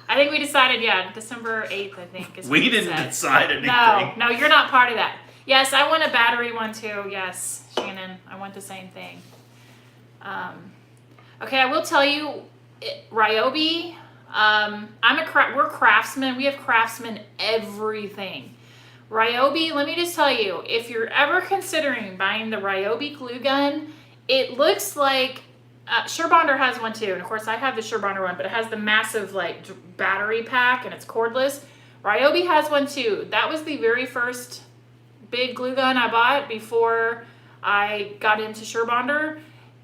I think we decided, December 8th, I think. Is we didn't decide anything. No, you're not part of that. Yes, I want a battery one too. Yes, Shannon, I want the same thing. Okay, I will tell you, Ryobi, we're craftsmen. We have craftsmen everything. Ryobi, let me just tell you, if you're ever considering buying the Ryobi glue gun, it looks like Surebonder has one too, and of course I have the Surebonder one, but it has the massive like battery pack and it's cordless. Ryobi has one too. That was the very first big glue gun I bought before I got into Surebonder,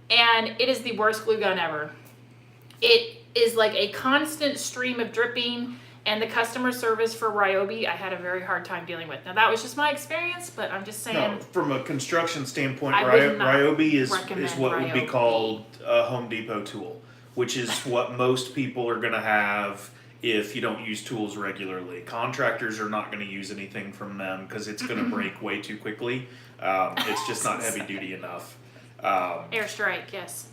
and it is the worst glue gun ever. It is like a constant stream of dripping, and the customer service for Ryobi I had a very hard time dealing with. Now that was just my experience, but I'm just saying. No, from a construction standpoint, I would not Ryobi is what would be Ryobi. called a Home Depot tool, which is what most people are going to have if you don't use tools regularly. Contractors are not going to use anything from them because it's going to break way too quickly. It's just not heavy duty enough. Airstrike, yes.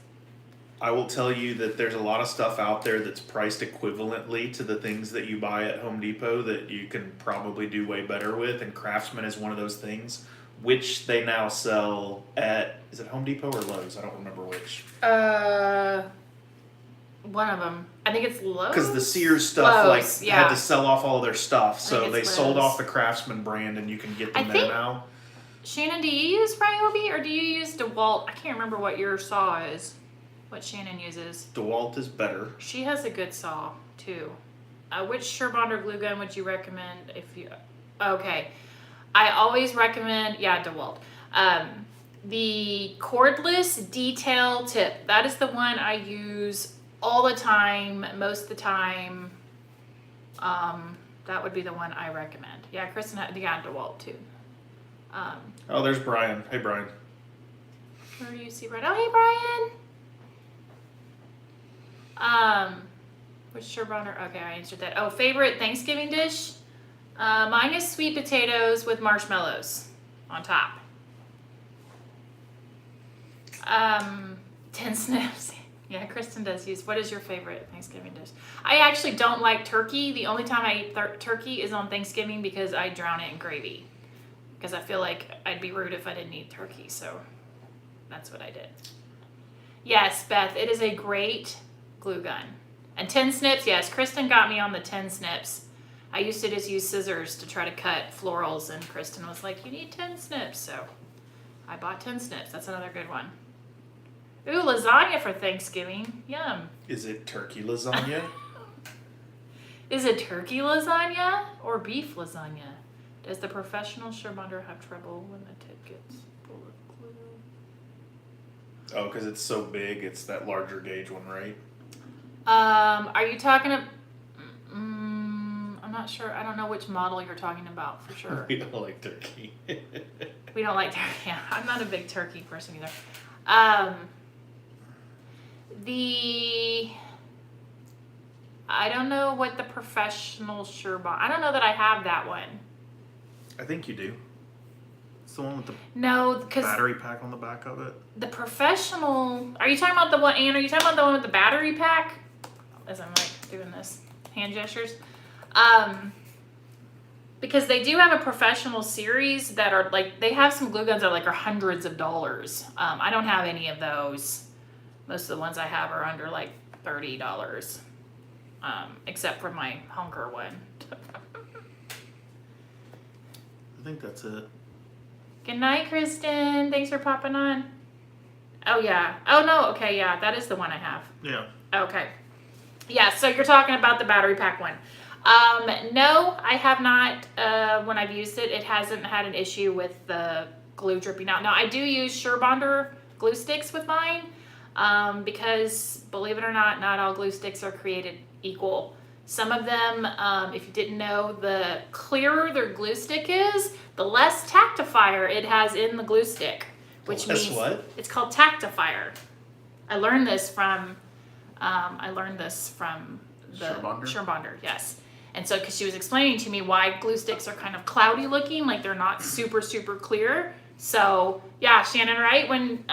I will tell you that there's a lot of stuff out there that's priced equivalently to the things that you buy at Home Depot that you can probably do way better with, and Craftsman is one of those things, which they now sell at, is it Home Depot or Lowe's? I don't remember which. One of them. I think it's Lowe's. Because the Sears stuff Lowe's, had to sell off all of their stuff, so think they it's sold Lowe's. off the Craftsman brand, and you can get them I there think- now. Shannon, do you use Ryobi or do you use DeWalt? I can't remember what your saw is. What Shannon uses. DeWalt is better. She has a good saw too. Which Surebonder glue gun would you recommend if you? Okay, I always recommend DeWalt. The cordless detail tip. That is the one I use all the time, most of the time. That would be the one I recommend. Yeah, Kristen had DeWalt too. Oh, there's Brian. Hey, Brian. Where do you see Brian? Oh, hey, Brian. Which Surebonder? Okay, I answered that. Oh, favorite Thanksgiving dish? Mine is sweet potatoes with marshmallows on top. 10 snips. Yeah, Kristen does use. What is your favorite Thanksgiving dish? I actually don't like turkey. The only time I eat turkey is on Thanksgiving because I drown it in gravy. Because I feel like I'd be rude if I didn't eat turkey, so that's what I did. Yes, Beth, it is a great glue gun. And 10 snips, yes, Kristen got me on the 10 snips. I used to just use scissors to try to cut florals, and Kristen was like, you need 10 snips, so I bought 10 snips. That's another good one. Ooh, lasagna for Thanksgiving. Yum. Is it turkey lasagna? Is it turkey lasagna or beef lasagna? Does the professional Sherbander have trouble when the tip gets full of glue? Oh, because it's so big. It's that larger gauge one, right? Are you talking about? I'm not sure. I don't know which model you're talking about for sure. We don't like turkey. We don't like turkey. Yeah, I'm not a big turkey person either. I don't know what the professional Sherbander. I don't know that I have that one. I think you do. It's the one with the No, because battery pack on the back of it. the professional. Are you talking about the one? Anne, are you talking about the one with the battery pack? As I'm like doing this hand gestures. Because they do have a professional series that are like, they have some glue guns that are hundreds of dollars. I don't have any of those. Most of the ones I have are under like $30. Except for my Hunker one. I think that's it. Good night, Kristen. Thanks for popping on. Oh yeah. Oh no, okay, yeah, that is the one I have. Yeah. Okay. Yeah, so you're talking about the battery pack one. No, I have not. When I've used it, it hasn't had an issue with the glue dripping out. Now, I do use Sherbander glue sticks with mine because, believe it or not all glue sticks are created equal. Some of them, if you didn't know, the clearer their glue stick is, the less tactifier it has in the glue stick. Which Less means what? it's called tactifier. I learned this from the Sherbander, yes. And so, because she was explaining to me why glue sticks are kind of cloudy looking, like they're not super, super clear. So, yeah, Shannon, right? When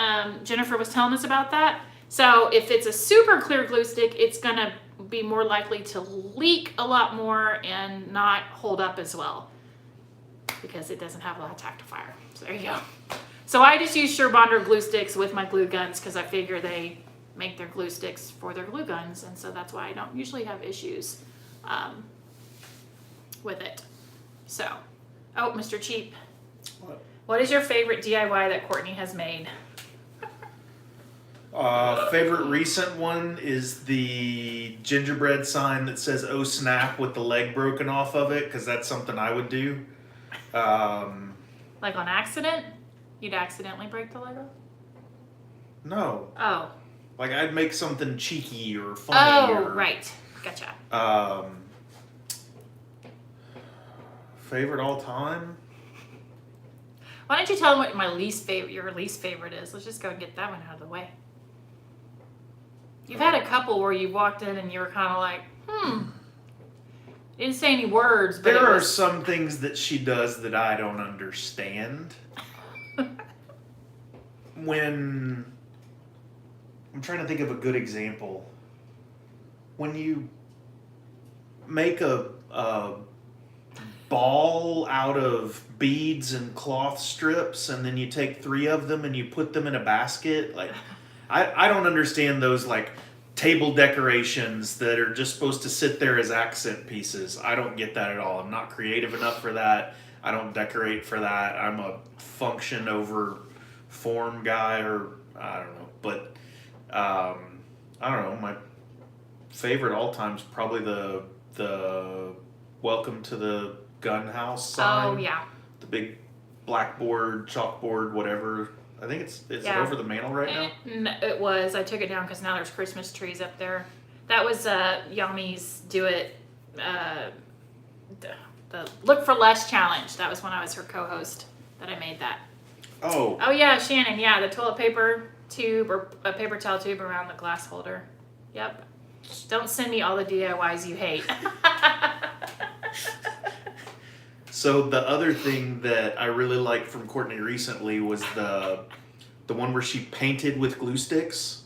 Jennifer was telling us about that. So, if it's a super clear glue stick, it's going to be more likely to leak a lot more and not hold up as well because it doesn't have a lot of tactifier. So, there you go. So, I just use Sherbander glue sticks with my glue guns because I figure they make their glue sticks for their glue guns, and so that's why I don't usually have issues with it. So, oh, Mr. Cheap. What is your favorite DIY that Courtney has made? Favorite recent one is the gingerbread sign that says "Oh snap" with the leg broken off of it, because that's something I would do. Like on accident? You'd accidentally break the Lego? No. Oh. Like I'd make something cheeky or funny. Oh, right. Gotcha. Favorite all time? Why don't you tell them what your least favorite is? Let's just go and get that one out of the way. You've had a couple where you walked in and you were kind of like, Didn't say any words, but there are some things that she does that I don't understand. When I'm trying to think of a good example. When you make a ball out of beads and cloth strips and then you take 3 of them and you put them in a basket, like I don't understand those like table decorations that are just supposed to sit there as accent pieces. I don't get that at all. I'm not creative enough for that. I don't decorate for that. I'm a function over form guy, or I don't know. But I don't know. My favorite all time is probably the welcome to the gun house sign. Oh yeah. The big blackboard, chalkboard, whatever. I think it's it over the mantle right now? No, it was. I took it down because now there's Christmas trees up there. That was Yami's Do It, the Look for Less challenge. That was when I was her co-host that I made that. Oh. Oh yeah, Shannon. Yeah, the toilet paper tube or a paper towel tube around the glass holder. Yep. Don't send me all the DIYs you hate. So the other thing that I really liked from Courtney recently was the one where she painted with glue sticks.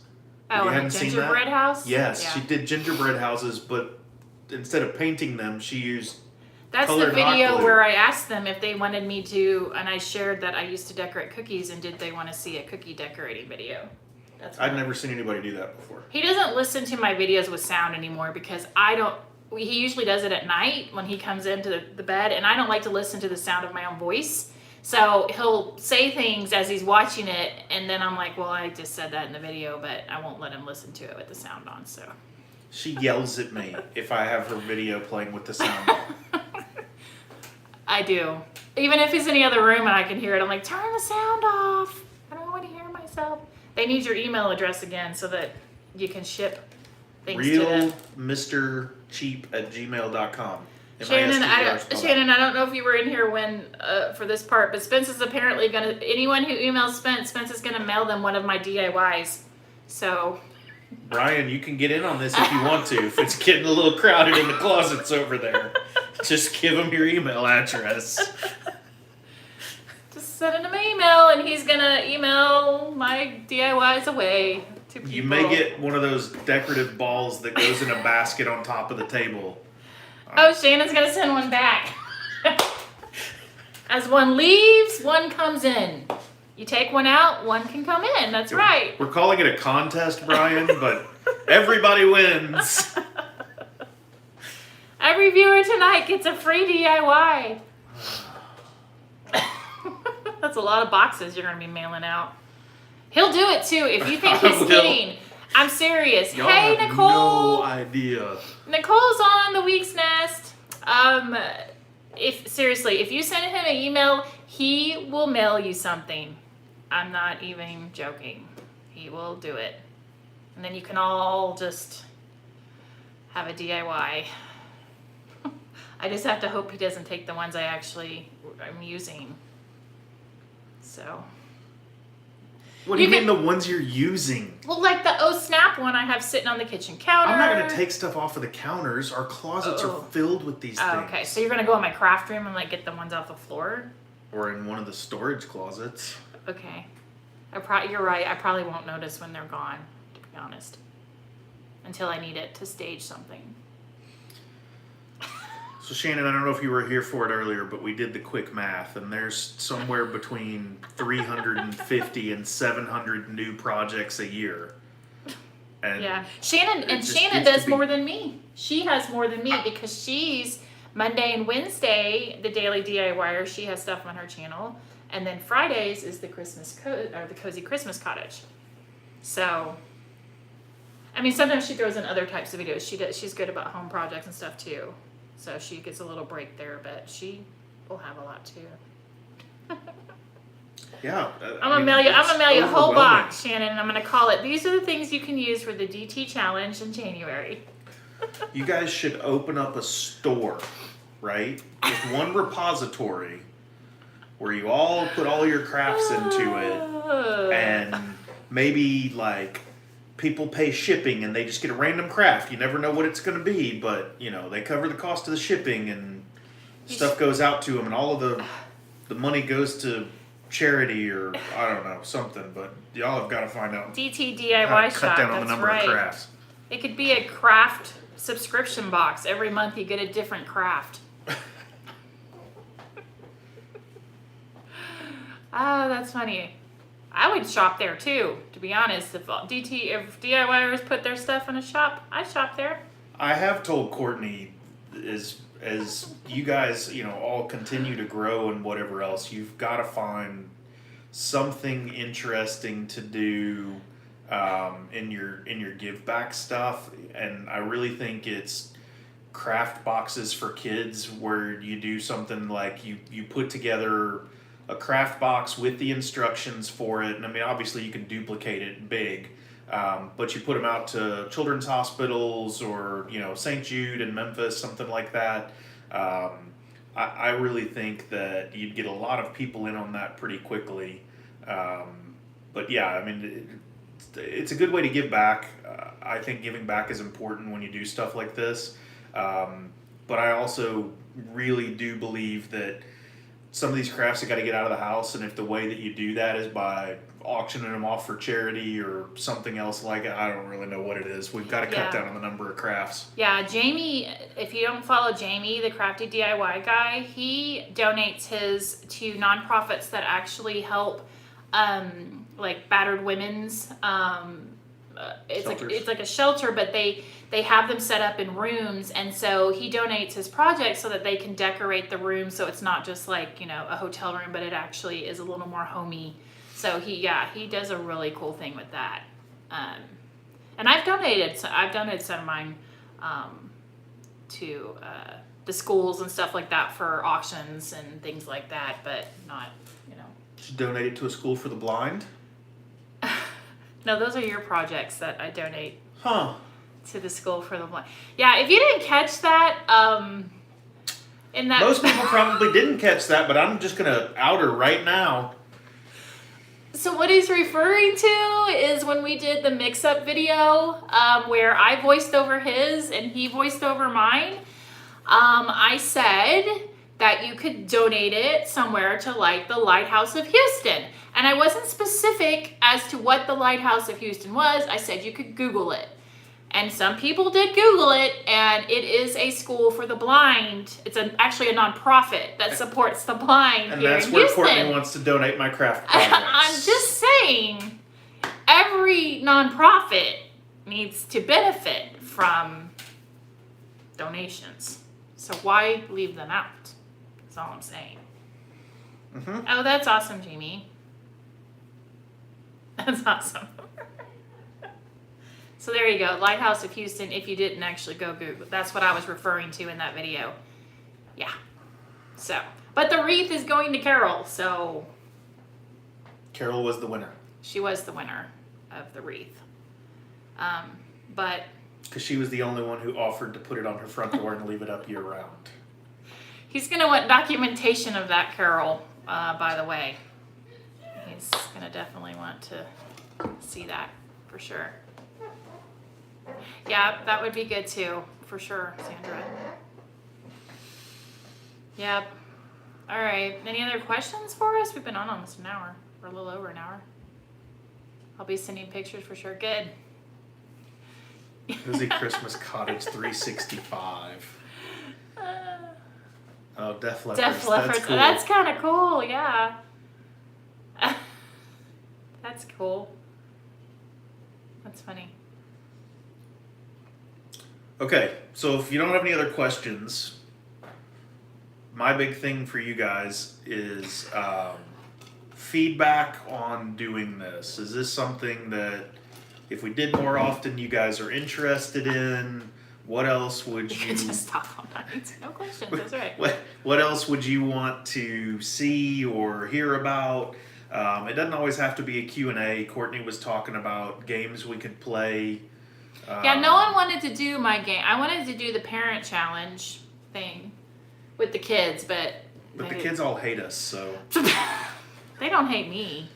Oh, you and hadn't the seen gingerbread that? house? Yes, Yeah. she did gingerbread houses, but instead of painting them, she used That's the colored hot video glue. where I asked them if they wanted me to, and I shared that I used to decorate cookies, and did they want to see a cookie decorating video? That's I'd never seen anybody do that before. He doesn't listen to my videos with sound anymore because I don't. He usually does it at night when he comes into the bed, and I don't like to listen to the sound of my own voice. So he'll say things as he's watching it, and then I'm like, well, I just said that in the video, but I won't let him listen to it with the sound on. So She yells at me if I have her video playing with the sound on. I do. Even if he's in the other room and I can hear it, I'm like, turn the sound off. I don't want to hear myself. They need your email address again so that you can ship things to them. realmrcheap@gmail.com. Shannon, I don't know if you were in here when for this part, but Spence is apparently anyone who emails Spence is gonna mail them one of my DIYs. So Brian, you can get in on this if you want to. If it's getting a little crowded in the closets over there, just give him your email address. Just send him an email, and he's gonna email my DIYs away to people. You may get one of those decorative balls that goes in a basket on top of the table. Oh, Shannon's gonna send one back. As one leaves, one comes in. You take one out, one can come in. That's right. We're calling it a contest, Brian, but everybody wins. Every viewer tonight gets a free DIY. That's a lot of boxes you're gonna be mailing out. He'll do it too if you think he's kidding. I'm serious. Y'all hey, have Nicole. no idea. Nicole's on the Week's Nest. If you send him an email, he will mail you something. I'm not even joking. He will do it. And then you can all just have a DIY. I just have to hope he doesn't take the ones I'm using. So. What do you mean the ones you're using? Well, like the Oh Snap one I have sitting on the kitchen counter. I'm not going to take stuff off of the counters. Our closets are filled with these things. Okay, so you're going to go in my craft room and like get the ones off the floor? Or in one of the storage closets. Okay. You're right. I probably won't notice when they're gone, to be honest. Until I need it to stage something. So Shannon, I don't know if you were here for it earlier, but we did the quick math, and there's somewhere between 350 and 700 new projects a year. And yeah, Shannon does more than me. She has more than me because she's Monday and Wednesday the daily DIYer. She has stuff on her channel, and then Fridays is the the Cozy Christmas Cottage. So, I mean, sometimes she throws in other types of videos. She's good about home projects and stuff too. So she gets a little break there, but she will have a lot too. Yeah. I'm gonna mail you a whole box, Shannon, and I'm gonna call it. These are the things you can use for the DT challenge in January. You guys should open up a store, right? With one repository where you all put all your crafts into it, and maybe like people pay shipping and they just get a random craft. You never know what it's going to be, but you know, they cover the cost of the shipping and stuff goes out to them, and all of the money goes to charity or I don't know, something, but y'all have got to find out. DT DIY shop. Cut down on the that's number right. of crafts. It could be a craft subscription box. Every month you get a different craft. Oh, that's funny. I would shop there too, to be honest. If DIYers put their stuff in a shop, I'd shop there. I have told Courtney, as you guys, you know, all continue to grow and whatever else, you've got to find something interesting to do in your give back stuff. And I really think it's craft boxes for kids where you do something like you put together a craft box with the instructions for it. And I mean, obviously you can duplicate it big, but you put them out to children's hospitals or, you know, St. Jude in Memphis, something like that. I really think that you'd get a lot of people in on that pretty quickly. But yeah, I mean, it's a good way to give back. I think giving back is important when you do stuff like this. But I also really do believe that some of these crafts have got to get out of the house, and if the way that you do that is by auctioning them off for charity or something else like it, I don't really know what it is. We've got to cut down on the number of crafts. Yeah, Jamie, if you don't follow Jamie, the crafty DIY guy, he donates his to nonprofits that actually help like battered women's it's like a shelter, but they have them set up in rooms, and so he donates his project so that they can decorate the room so it's not just like, you know, a hotel room, but it actually is a little more homey. So he does a really cool thing with that. And I've donated some of mine to the schools and stuff like that for auctions and things like that, but not, Did you donate it to a school for the blind? No, those are your projects that I donate Huh. to the school for the blind. Yeah, if you didn't catch that, in that Most people probably didn't catch that, but I'm just gonna out her right now. So what he's referring to is when we did the mix-up video, where I voiced over his and he voiced over mine. I said that you could donate it somewhere to like the Lighthouse of Houston. And I wasn't specific as to what the Lighthouse of Houston was. I said you could Google it. And some people did Google it, and it is a school for the blind. It's actually a nonprofit that supports the blind And here that's in where Houston. Courtney wants to donate my craft projects. I'm just saying, every nonprofit needs to benefit from donations. So why leave them out? That's all I'm saying. Mm-hmm. Oh, that's awesome, Jamie. That's awesome. So there you go, Lighthouse of Houston, if you didn't actually go Google. That's what I was referring to in that video. Yeah. So, but the wreath is going to Carol, so Carol was the winner. she was the winner of the wreath. But Because she was the only one who offered to put it on her front door and leave it up year round. he's going to want documentation of that, Carol, by the way. He's going to definitely want to see that for sure. Yeah, that would be good too, for sure, Sandra. Yep. All right. Any other questions for us? We've been on almost an hour, or a little over an hour. I'll be sending pictures for sure. Good. Cozy Christmas Cottage 365. Oh, Def Leppard. Def Leppard. That's cool. That's kind of cool, yeah. That's cool. That's funny. Okay, so if you don't have any other questions, my big thing for you guys is feedback on doing this. Is this something that, if we did more often, you guys are interested in? What else would You you? could just stop all night. No questions. That's right. What else would you want to see or hear about? It doesn't always have to be a Q&A. Courtney was talking about games we could play. Yeah, no one wanted to do my game. I wanted to do the parent challenge thing with the kids, but But the kids all hate us, so. they don't hate me.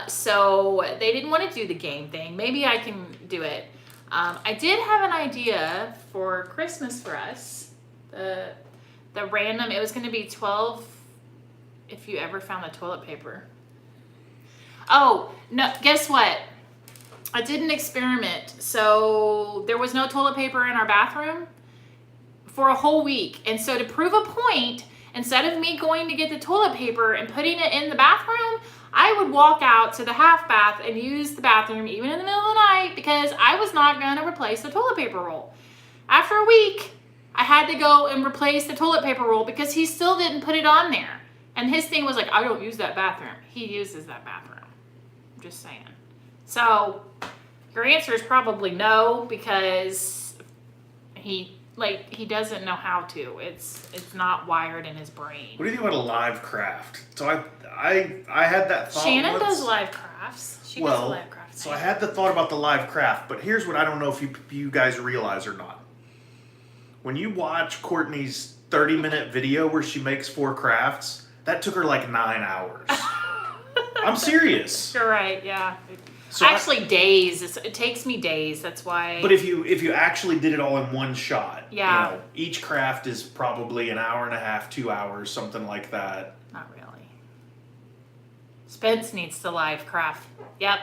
So they didn't want to do the game thing. Maybe I can do it. I did have an idea for Christmas for us. The random, it was going to be 12 if you ever found the toilet paper. Oh, no, guess what? I did an experiment. So there was no toilet paper in our bathroom for a whole week. And so to prove a point, instead of me going to get the toilet paper and putting it in the bathroom, I would walk out to the half bath and use the bathroom even in the middle of the night because I was not going to replace the toilet paper roll. After a week, I had to go and replace the toilet paper roll because he still didn't put it on there. And his thing was like, I don't use that bathroom. He uses that bathroom. I'm just saying. So your answer is probably no because he doesn't know how to. It's not wired in his brain. What do you think about a live craft? So I had that thought. Shannon once. does live crafts. She does a live craft. So I had the thought about the live craft, but here's what I don't know if you guys realize or not. When you watch Courtney's 30-minute video where she makes 4 crafts, that took her like 9 hours. I'm serious. You're right, yeah. So actually, days. It takes me days. That's why. But if you actually did it all in one shot, yeah. You know, each craft is probably an hour and a half, 2 hours, something like that. Not really. Spence needs to live craft. Yep.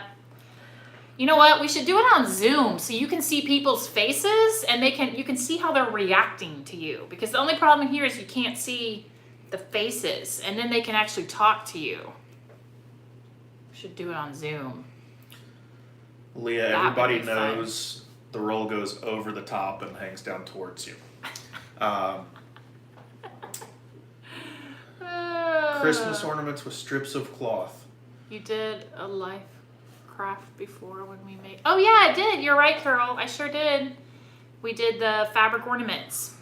You know what? We should do it on Zoom so you can see people's faces and you can see how they're reacting to you. Because the only problem here is you can't see the faces, and then they can actually talk to you. We should do it on Zoom. Leah, That everybody would be fun. knows the roll goes over the top and hangs down towards you. Christmas ornaments with strips of cloth. You did a life craft before when we made. Oh yeah, I did. You're right, Carol. I sure did. We did the fabric ornaments.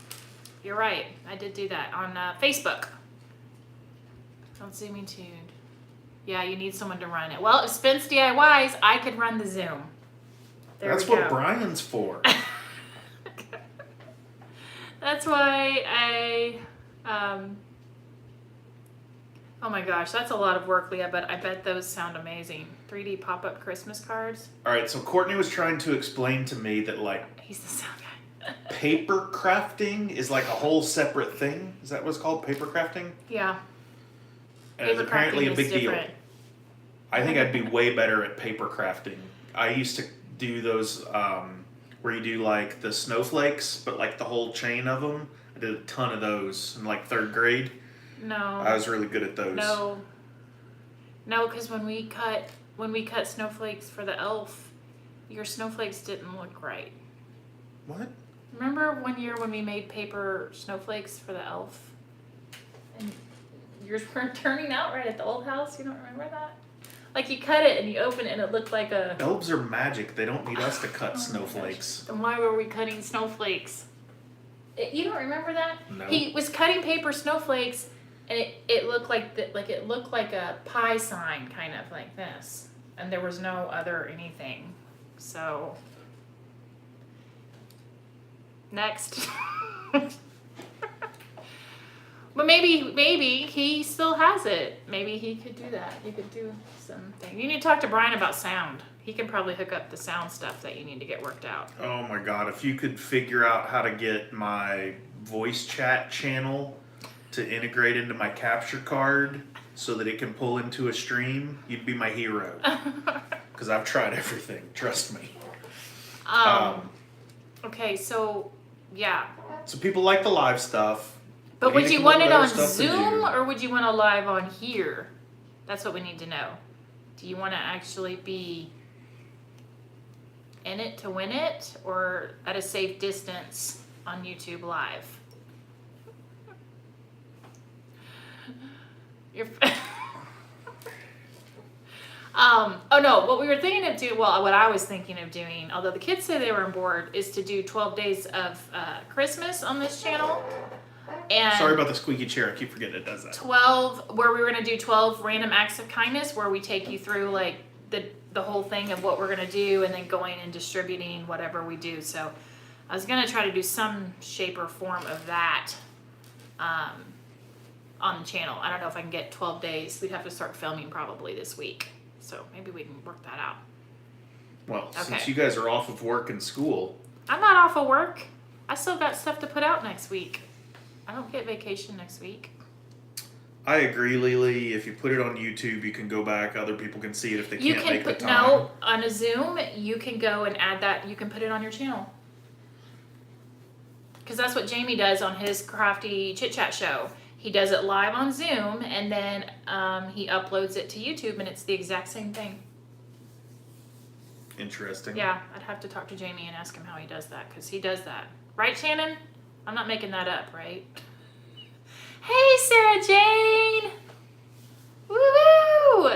You're right. I did do that on Facebook. Don't Zoom me tuned. Yeah, you need someone to run it. Well, if Spence DIYs, I could run the Zoom. That's what Brian's for. That's why oh my gosh, that's a lot of work, Leah, but I bet those sound amazing. 3D pop-up Christmas cards. All right, so Courtney was trying to explain to me that like He's the sound guy. paper crafting is like a whole separate thing. Is that what it's called? Paper crafting? Yeah. And it's Paper apparently crafting a big is deal. different. I think I'd be way better at paper crafting. I used to do those where you do like the snowflakes, but like the whole chain of them. I did a ton of those in like 3rd grade. No. I was really good at those. No, because when we cut snowflakes for the elf, your snowflakes didn't look right. What? Remember one year when we made paper snowflakes for the elf? And yours weren't turning out right at the old house? You don't remember that? Like you cut it and you open it and it looked like a... Elves are magic. They don't need us to cut Oh my snowflakes. Then why were we cutting snowflakes? You don't remember that? No. He was cutting paper snowflakes and it looked like it looked like a pi sign, kind of like this. And there was no other anything. So... Next. But maybe he still has it. Maybe he could do that. You could do something. You need to talk to Brian about sound. He can probably hook up the sound stuff that you need to get worked out. Oh my god, if you could figure out how to get my voice chat channel to integrate into my capture card so that it can pull into a stream, you'd be my hero. Because I've tried everything, trust me. Okay, so, yeah. So people like the live stuff. But We would need to you come up want it with other on stuff to Zoom do. or would you want to live on here? That's what we need to know. Do you want to actually be in it to win it or at a safe distance on YouTube Live? You're oh no, what we were thinking of doing, well, what I was thinking of doing, although the kids say they were on board, is to do 12 days of Christmas on this channel. And Sorry about the squeaky chair, I keep forgetting it does that. 12, where we were going to do 12 random acts of kindness, where we take you through like the whole thing of what we're going to do and then going and distributing whatever we do. So I was going to try to do some shape or form of that on the channel. I don't know if I can get 12 days. We'd have to start filming probably this week. So maybe we can work that out. Well, since Okay. you guys are off of work and school, I'm not off of work. I still got stuff to put out next week. I don't get vacation next week. I agree, Lily. If you put it on YouTube, you can go back. Other people can see it if they You can't can make the put, time. no, on a Zoom, you can go and add that. You can put it on your channel. Because that's what Jamie does on his crafty chit chat show. He does it live on Zoom and then he uploads it to YouTube and it's the exact same thing. Interesting. Yeah, I'd have to talk to Jamie and ask him how he does that because he does that. Right, Shannon? I'm not making that up, right? Hey, Sarah Jane! Woo-hoo!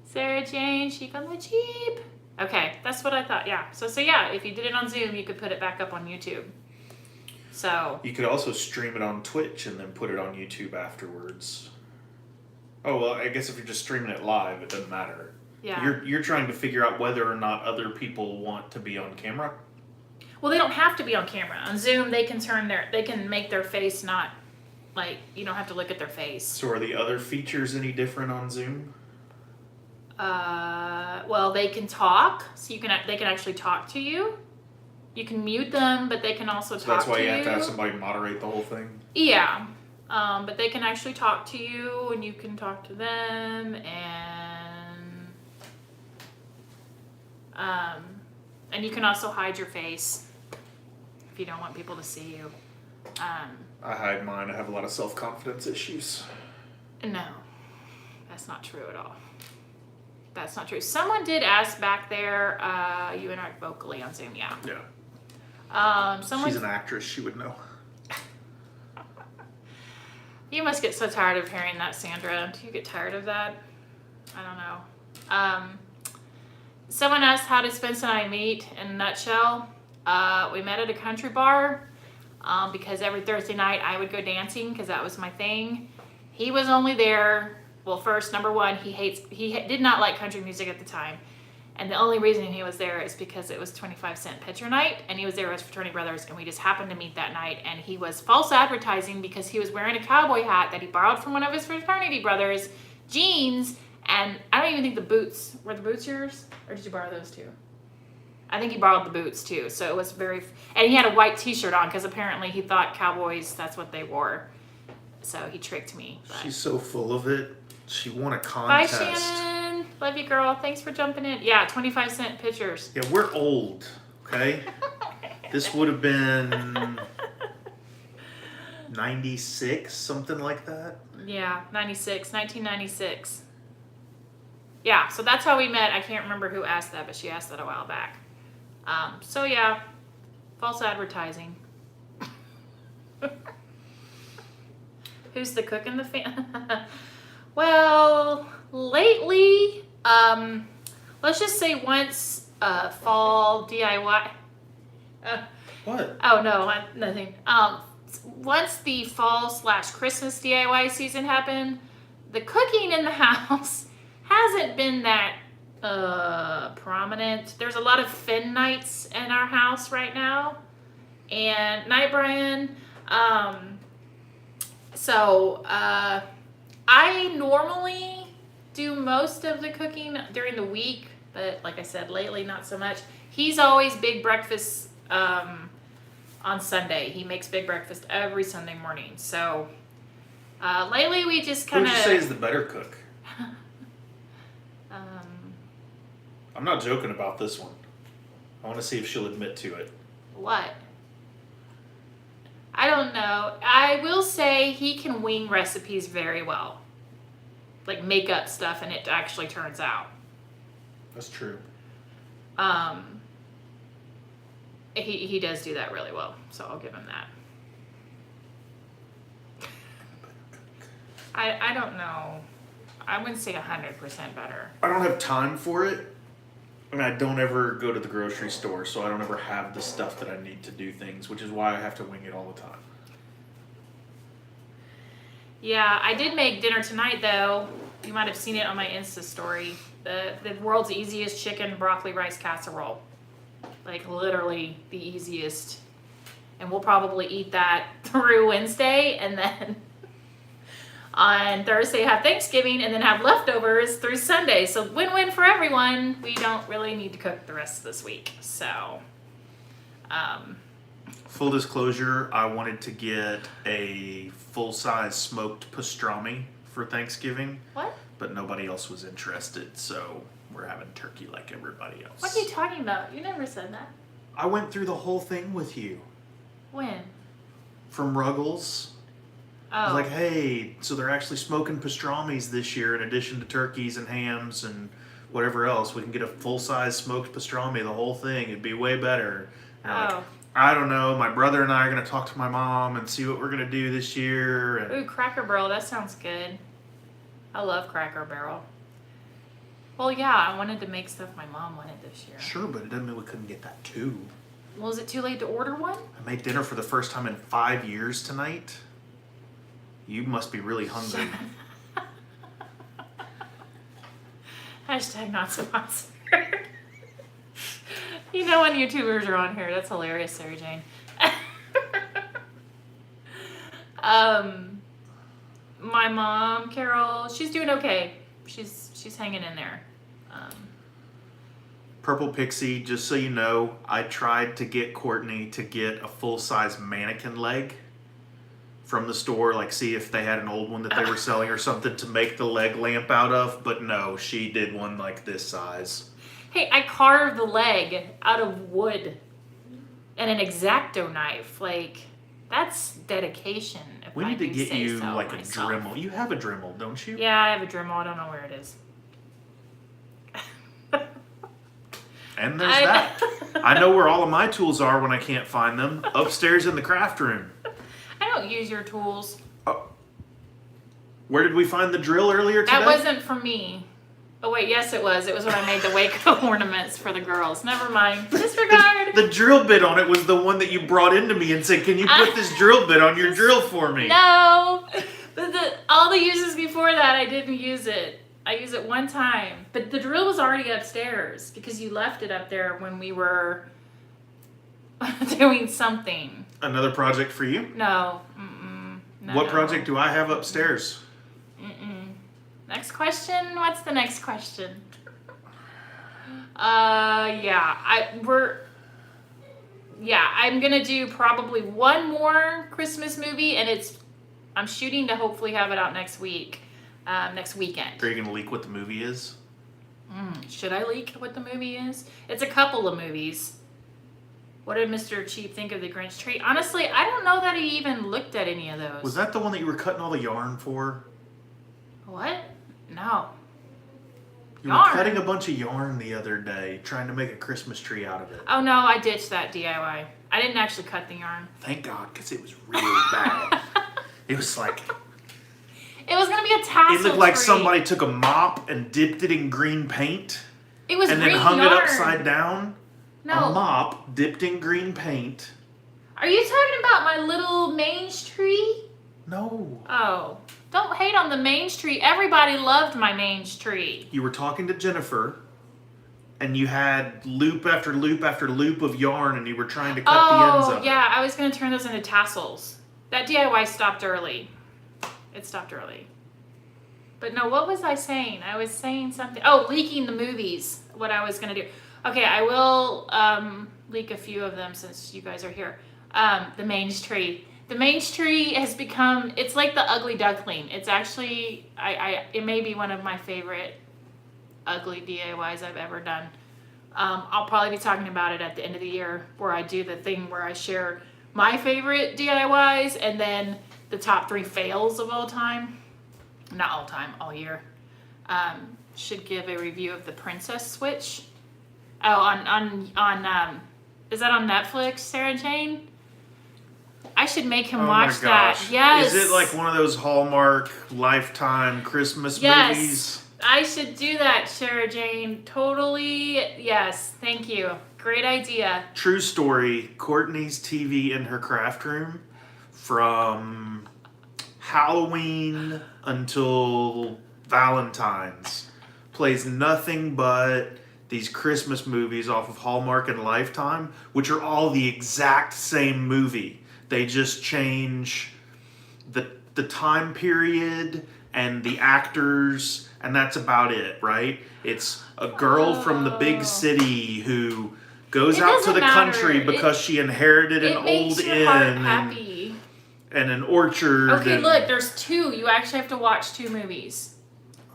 Sarah Jane, chic on the Jeep. Okay, that's what I thought, yeah. So yeah, if you did it on Zoom, you could put it back up on YouTube. So. You could also stream it on Twitch and then put it on YouTube afterwards. Oh, well, I guess if you're just streaming it live, it doesn't matter. Yeah. You're trying to figure out whether or not other people want to be on camera? Well, they don't have to be on camera. On Zoom, they can make their face not, like, you don't have to look at their face. So are the other features any different on Zoom? Well, they can talk, so they can actually talk to you. You can mute them, but they can also So talk that's why to you have to have somebody moderate the whole thing? Yeah. But they can actually talk to you, and you can talk to them, and you can also hide your face if you don't want people to see you. I hide mine. I have a lot of self-confidence issues. No, that's not true at all. That's not true. Someone did ask back there, you interact vocally on Zoom, yeah. Yeah. Someone, She's an actress. She would know. You must get so tired of hearing that, Sandra. Do you get tired of that? I don't know. Someone asked how did Spence and I meet in a nutshell. We met at a country bar because every Thursday night I would go dancing because that was my thing. He was only there. Well, first, number one, he did not like country music at the time. And the only reason he was there is because it was 25-cent pitcher night, and he was there with his fraternity brothers, and we just happened to meet that night. And he was false advertising because he was wearing a cowboy hat that he borrowed from one of his fraternity brothers, jeans, and I don't even think the boots. Were the boots yours? Or did you borrow those too? I think he borrowed the boots too. So it was and he had a white t-shirt on because apparently he thought cowboys, that's what they wore. So he tricked me. But. She's so full of it. She won a Bye, contest. Shannon. Love you, girl. Thanks for jumping in. Yeah, 25-cent pitchers. Yeah, we're old, okay? This would have been 96, something like that. Yeah, 1996. Yeah, so that's how we met. I can't remember who asked that, but she asked that a while back. So yeah, false advertising. Who's the cook in the family? Well, lately, let's just say once fall DIY. What? Oh no, nothing. Once the fall/Christmas DIY season happened, the cooking in the house hasn't been that prominent. There's a lot of fin nights in our house right now, and night, Brian. So I normally do most of the cooking during the week, but like I said, lately not so much. He's always big breakfast on Sunday. He makes big breakfast every Sunday morning. So lately we just kind Who of. would you say is the better cook? I'm not joking about this one. I want to see if she'll admit to it. What? I don't know. I will say he can wing recipes very well. Like make up stuff and it actually turns out. That's true. He does do that really well, so I'll give him that. I don't know. I wouldn't say 100% better. I don't have time for it. I mean, I don't ever go to the grocery store, so I don't ever have the stuff that I need to do things, which is why I have to wing it all the time. Yeah, I did make dinner tonight, though. You might have seen it on my Insta story. The world's easiest chicken broccoli rice casserole. Like, literally the easiest. And we'll probably eat that through Wednesday, and then on Thursday have Thanksgiving, and then have leftovers through Sunday. So win-win for everyone. We don't really need to cook the rest of this week. So, Full disclosure, I wanted to get a full-size smoked pastrami for Thanksgiving. what? But nobody else was interested, so we're having turkey like everybody else. What are you talking about? You never said that. I went through the whole thing with you. When? From Ruggles. I Oh. was like, hey, so they're actually smoking pastrami's this year in addition to turkeys and hams and whatever else. We can get a full-size smoked pastrami, the whole thing. It'd be way better. And I'm like, I don't know. My brother and I are going to talk to my mom and see what we're going to do this year. And Ooh, Cracker Barrel. That sounds good. I love Cracker Barrel. Well, yeah, I wanted to make stuff my mom wanted this year. sure, but it doesn't mean we couldn't get that too. Well, is it too late to order one? I made dinner for the first time in 5 years tonight. You must be really hungry. Hashtag not sponsored. You know when YouTubers are on here. That's hilarious, Sarah Jane. My mom, Carol, she's doing okay. She's hanging in there. Purple Pixie, just so you know, I tried to get Courtney to get a full-size mannequin leg from the store, like see if they had an old one that they were selling or something to make the leg lamp out of, but no, she did one like this size. Hey, I carved the leg out of wood and an X-Acto knife. Like, that's dedication. If We I need to do get say you so like myself. a Dremel. You have a Dremel, don't you? Yeah, I have a Dremel. I don't know where it is. And there's that. I know where all of my tools are when I can't find them. Upstairs in the craft room. I don't use your tools. Where did we find the drill earlier today? That wasn't for me. Oh wait, yes it was. It was when I made the Waco ornaments for the girls. Never mind. Disregard. The drill bit on it was the one that you brought into me and said, "Can you put this drill bit on your drill for me?" No. All the uses before that, I didn't use it. I used it one time. But the drill was already upstairs because you left it up there when we were doing something. Another project for you? No. Mm-mm. No. What project do I have upstairs? Next question. What's the next question? I'm gonna do probably one more Christmas movie, and I'm shooting to hopefully have it out next week, next weekend. Are you gonna leak what the movie is? Should I leak what the movie is? It's a couple of movies. What did Mr. Cheap think of the Grinch tree? Honestly, I don't know that he even looked at any of those. Was that the one that you were cutting all the yarn for? What? No. You were cutting a bunch of yarn the other day, trying to make a Christmas tree out of it. Oh no, I ditched that DIY. I didn't actually cut the yarn. Thank God, because it was really bad. It was like... It was going to be a tassel It looked like tree. somebody took a mop and dipped it in green paint. It was and green then hung yarn. it upside down. No. A mop dipped in green paint. Are you talking about my little mange tree? No. Oh. Don't hate on the mange tree. Everybody loved my mange tree. You were talking to Jennifer, and you had loop after loop after loop of yarn, and you were trying to cut the ends of it. Yeah, I was going to turn those into tassels. That DIY stopped early. It stopped early. But no, what was I saying? I was saying something. Oh, leaking the movies. What I was going to do. Okay, I will leak a few of them since you guys are here. The mange tree. The mange tree has become, it's like the ugly duckling. It's actually, it may be one of my favorite ugly DIYs I've ever done. I'll probably be talking about it at the end of the year where I do the thing where I share my favorite DIYs and then the top 3 fails of all time. Not all time, all year. Should give a review of the Princess Switch. Oh, on is that on Netflix, Sarah Jane? I should make him watch that. Yes. Is it like one of those Hallmark Lifetime Christmas movies? I should do that, Sarah Jane. Totally. Yes. Thank you. Great idea. True story. Courtney's TV in her craft room from Halloween until Valentine's plays nothing but these Christmas movies off of Hallmark and Lifetime, which are all the exact same movie. They just change the time period and the actors, and that's about it, right? It's a girl from the big city who goes out to the country because she inherited an old inn and an orchard. Okay, look, there's 2. You actually have to watch 2 movies.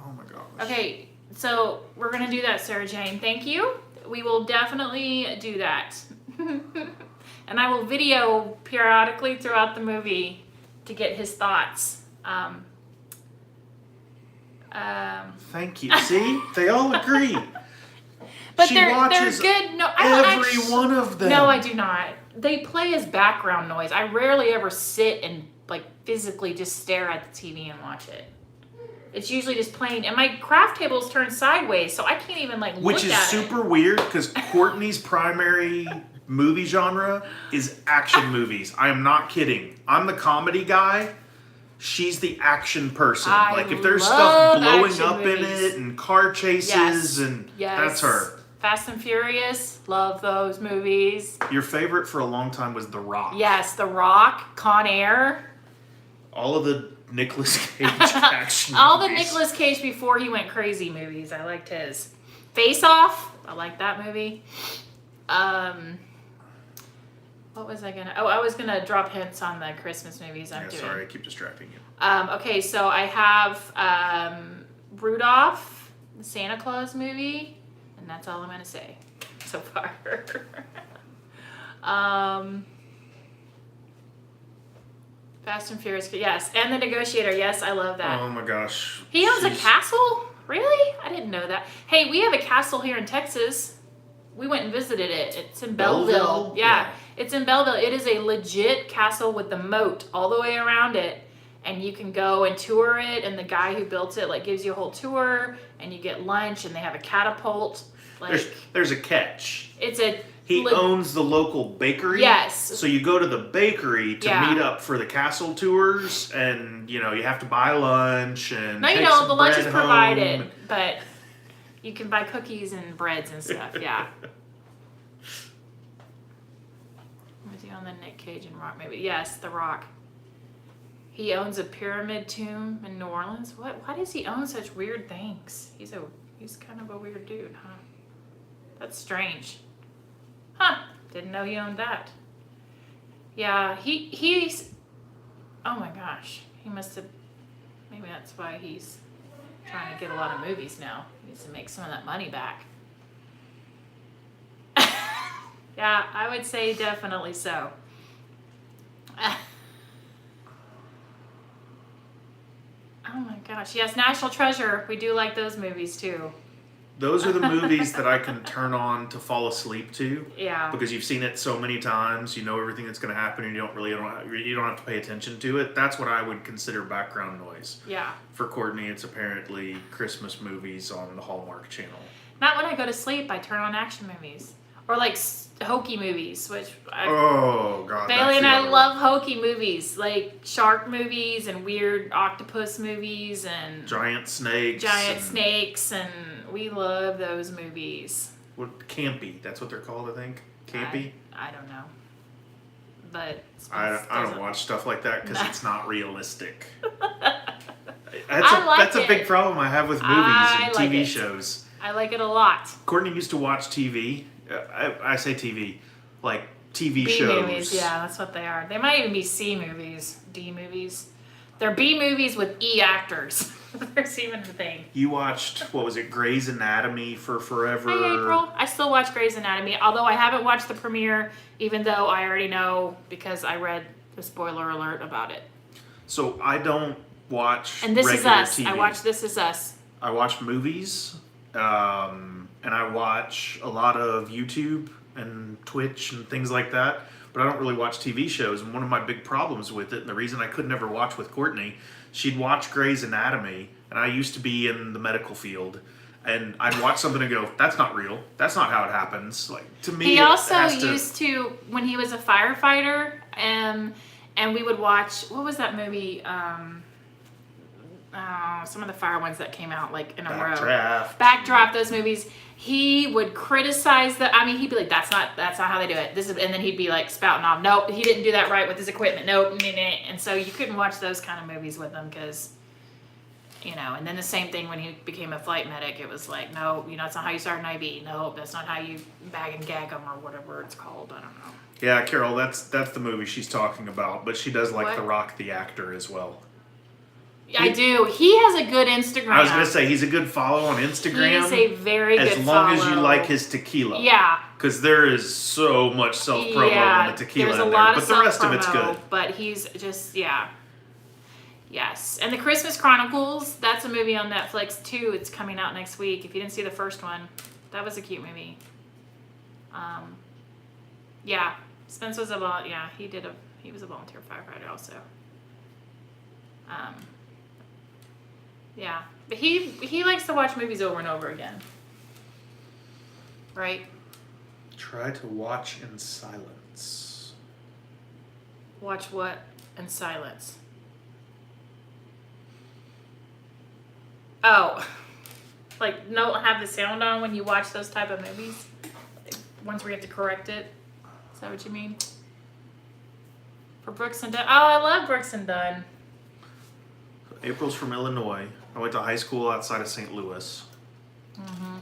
Oh my gosh. Okay, so we're going to do that, Sarah Jane. Thank you. We will definitely do that. And I will video periodically throughout the movie to get his thoughts. Thank you. See? They all agree. But she they're watches good. No, I don't every one of them. No, I do not. They play as background noise. I rarely ever sit and like physically just stare at the TV and watch it. It's usually just playing, and my craft table is turned sideways, so I can't even like look at it. Which is super weird because Courtney's primary movie genre is action movies. I am not kidding. I'm the comedy guy. She's the action person. Like if there's stuff blowing up in it and car chases and that's her. Fast and Furious, love those movies. Your favorite for a long time was The Rock. Yes, The Rock, Con Air. All of the Nicolas Cage action All movies. the Nicolas Cage before he went crazy movies. I liked his. Face Off. I like that movie. What was I gonna? Oh, I was gonna drop hints on the Christmas movies I'm doing. Sorry, I keep distracting you. Okay, so I have Rudolph, the Santa Claus movie, and that's all I'm gonna say so far. Fast and Furious, yes, and The Negotiator, yes, I love that. Oh my gosh. He owns a castle? Really? I didn't know that. Hey, we have a castle here in Texas. We went and visited it. It's in Belleville. Yeah, it's in Belleville. It is a legit castle with the moat all the way around it. and you can go and tour it, and the guy who built it like gives you a whole tour, and you get lunch, and they have a catapult. Like There's a catch. it's a He owns the local bakery. Yes. So you go to the bakery to Yeah. meet up for the castle tours, and you have to buy lunch and No, you take don't. some The lunch bread is home. provided, but you can buy cookies and breads and stuff. Yeah. Was he on the Nick Cage and Rock movie? Yes, The Rock. He owns a pyramid tomb in New Orleans. What? Why does he own such weird things? He's kind of a weird dude, huh? That's strange. Huh? Didn't know he owned that. Yeah, he's. Oh my gosh, he must have. Maybe that's why he's trying to get a lot of movies now. He needs to make some of that money back. Yeah, I would say definitely so. Oh my gosh, yes, National Treasure. We do like those movies too. Those are the movies that I can turn on to fall asleep to. Yeah. Because you've seen it so many times, you know everything that's going to happen, and you don't have to pay attention to it. That's what I would consider background noise. Yeah. For Courtney, it's apparently Christmas movies on the Hallmark Channel. Not when I go to sleep. I turn on action movies or like hokey movies, which Oh God. Bailey that's and the I other love hokey movies, like shark movies and weird octopus movies and one. Giant snakes. and we love those movies. What, campy. That's what they're called, I think. Campy. I don't know, but I don't watch stuff like that because it's not realistic. I like That's a big it. problem I have with movies I and like TV it. shows. I like it a lot. Courtney used to watch TV. I say TV, like TV B shows. movies, yeah, that's what they are. They might even be C movies, D movies. They're B movies with E actors. There's even a thing. You watched, what was it, Grey's Anatomy for forever? Hey April, I still watch Grey's Anatomy, although I haven't watched the premiere, even though I already know because I read the spoiler alert about it. So I don't watch And This Is regular Us. TV. I watch This Is Us. I watch movies, and I watch a lot of YouTube and Twitch and things like that, but I don't really watch TV shows. And one of my big problems with it, and the reason I could never watch with Courtney, she'd watch Grey's Anatomy, and I used to be in the medical field, and I'd watch something and go, that's not real. That's not how it happens. Like, to me, He it also has to- used to, when he was a firefighter, and we would watch, what was that movie? Some of the fire ones that came out like in a row. Backdraft, those movies. He would criticize he'd be like, that's not how they do it. And then he'd be like spouting off, nope, he didn't do that right with his equipment. Nope, nah, nah. And so you couldn't watch those kind of movies with him because, and then the same thing when he became a flight medic, it was like, no, that's not how you start an IV. No, that's not how you bag and gag them or whatever it's called. I don't know. Yeah, Carol, that's the movie she's talking about, but she does like What? The Rock, the actor, as well. I do. He has a good Instagram. I was gonna say he's a good follow on Instagram. He's a very good as long as you follow. like his tequila. Yeah. Because there is so much self promo on the tequila there's a in lot there, of but the rest of it's self-promo, good. But he's just yes. And the Christmas Chronicles, that's a movie on Netflix too. It's coming out next week. If you didn't see the first one, that was a cute movie. Yeah, Spence was he was a volunteer firefighter also. Yeah, but he likes to watch movies over and over again. Right? Try to watch in silence. Watch what in silence? Oh, like don't have the sound on when you watch those type of movies? Like, ones where you have to correct it? Is that what you mean? For Brooks and Dunn? Oh, I love Brooks and Dunn. April's from Illinois. I went to high school outside of St. Louis. Mm-hmm.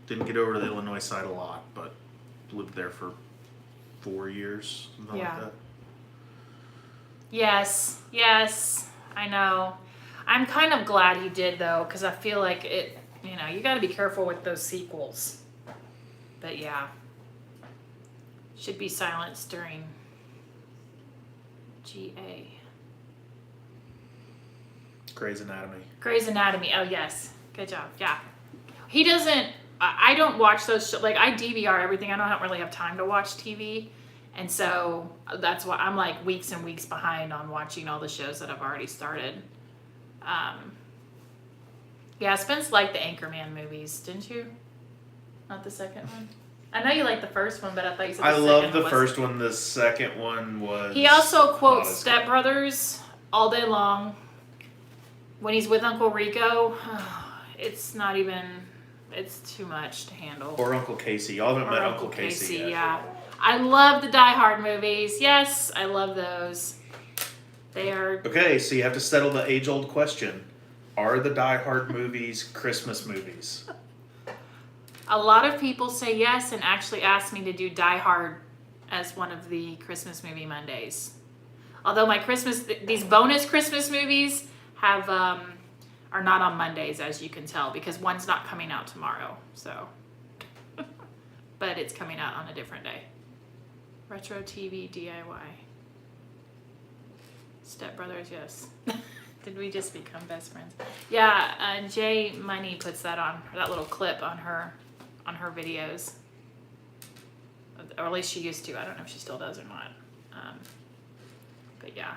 Didn't get over to the Illinois side a lot, but lived there for 4 years, something like that. Yes, I know. I'm kind of glad he did though, because I feel like it. You got to be careful with those sequels. But yeah, should be silenced during GA. Grey's Anatomy. Grey's Anatomy. Oh yes, good job. Yeah, he doesn't. I don't watch those. Like I DVR everything. I don't really have time to watch TV, And so that's why I'm like weeks and weeks behind on watching all the shows that I've already started. Yeah, Spence liked the Anchorman movies, didn't you? Not the second one? I know you liked the first one, but I thought you said the I second love the one first one. The second one was. He also quotes not as Step Brothers all day long. When he's with Uncle Rico, it's not even, it's too much to handle. Or Uncle Casey. Y'all haven't Or met Uncle Casey yet. yeah. I love the Die Hard movies. Yes, I love those. They are. Okay, so you have to settle the age-old question. Are the Die Hard movies Christmas movies? A lot of people say yes and actually ask me to do Die Hard as one of the Christmas movie Mondays. Although my these bonus Christmas movies have are not on Mondays, as you can tell, because one's not coming out tomorrow. So, but it's coming out on a different day. Retro TV DIY. Step Brothers, yes. Did we just become best friends? Yeah, Jay Money puts that on, that little clip on her videos. Or at least she used to. I don't know if she still does or not. But yeah.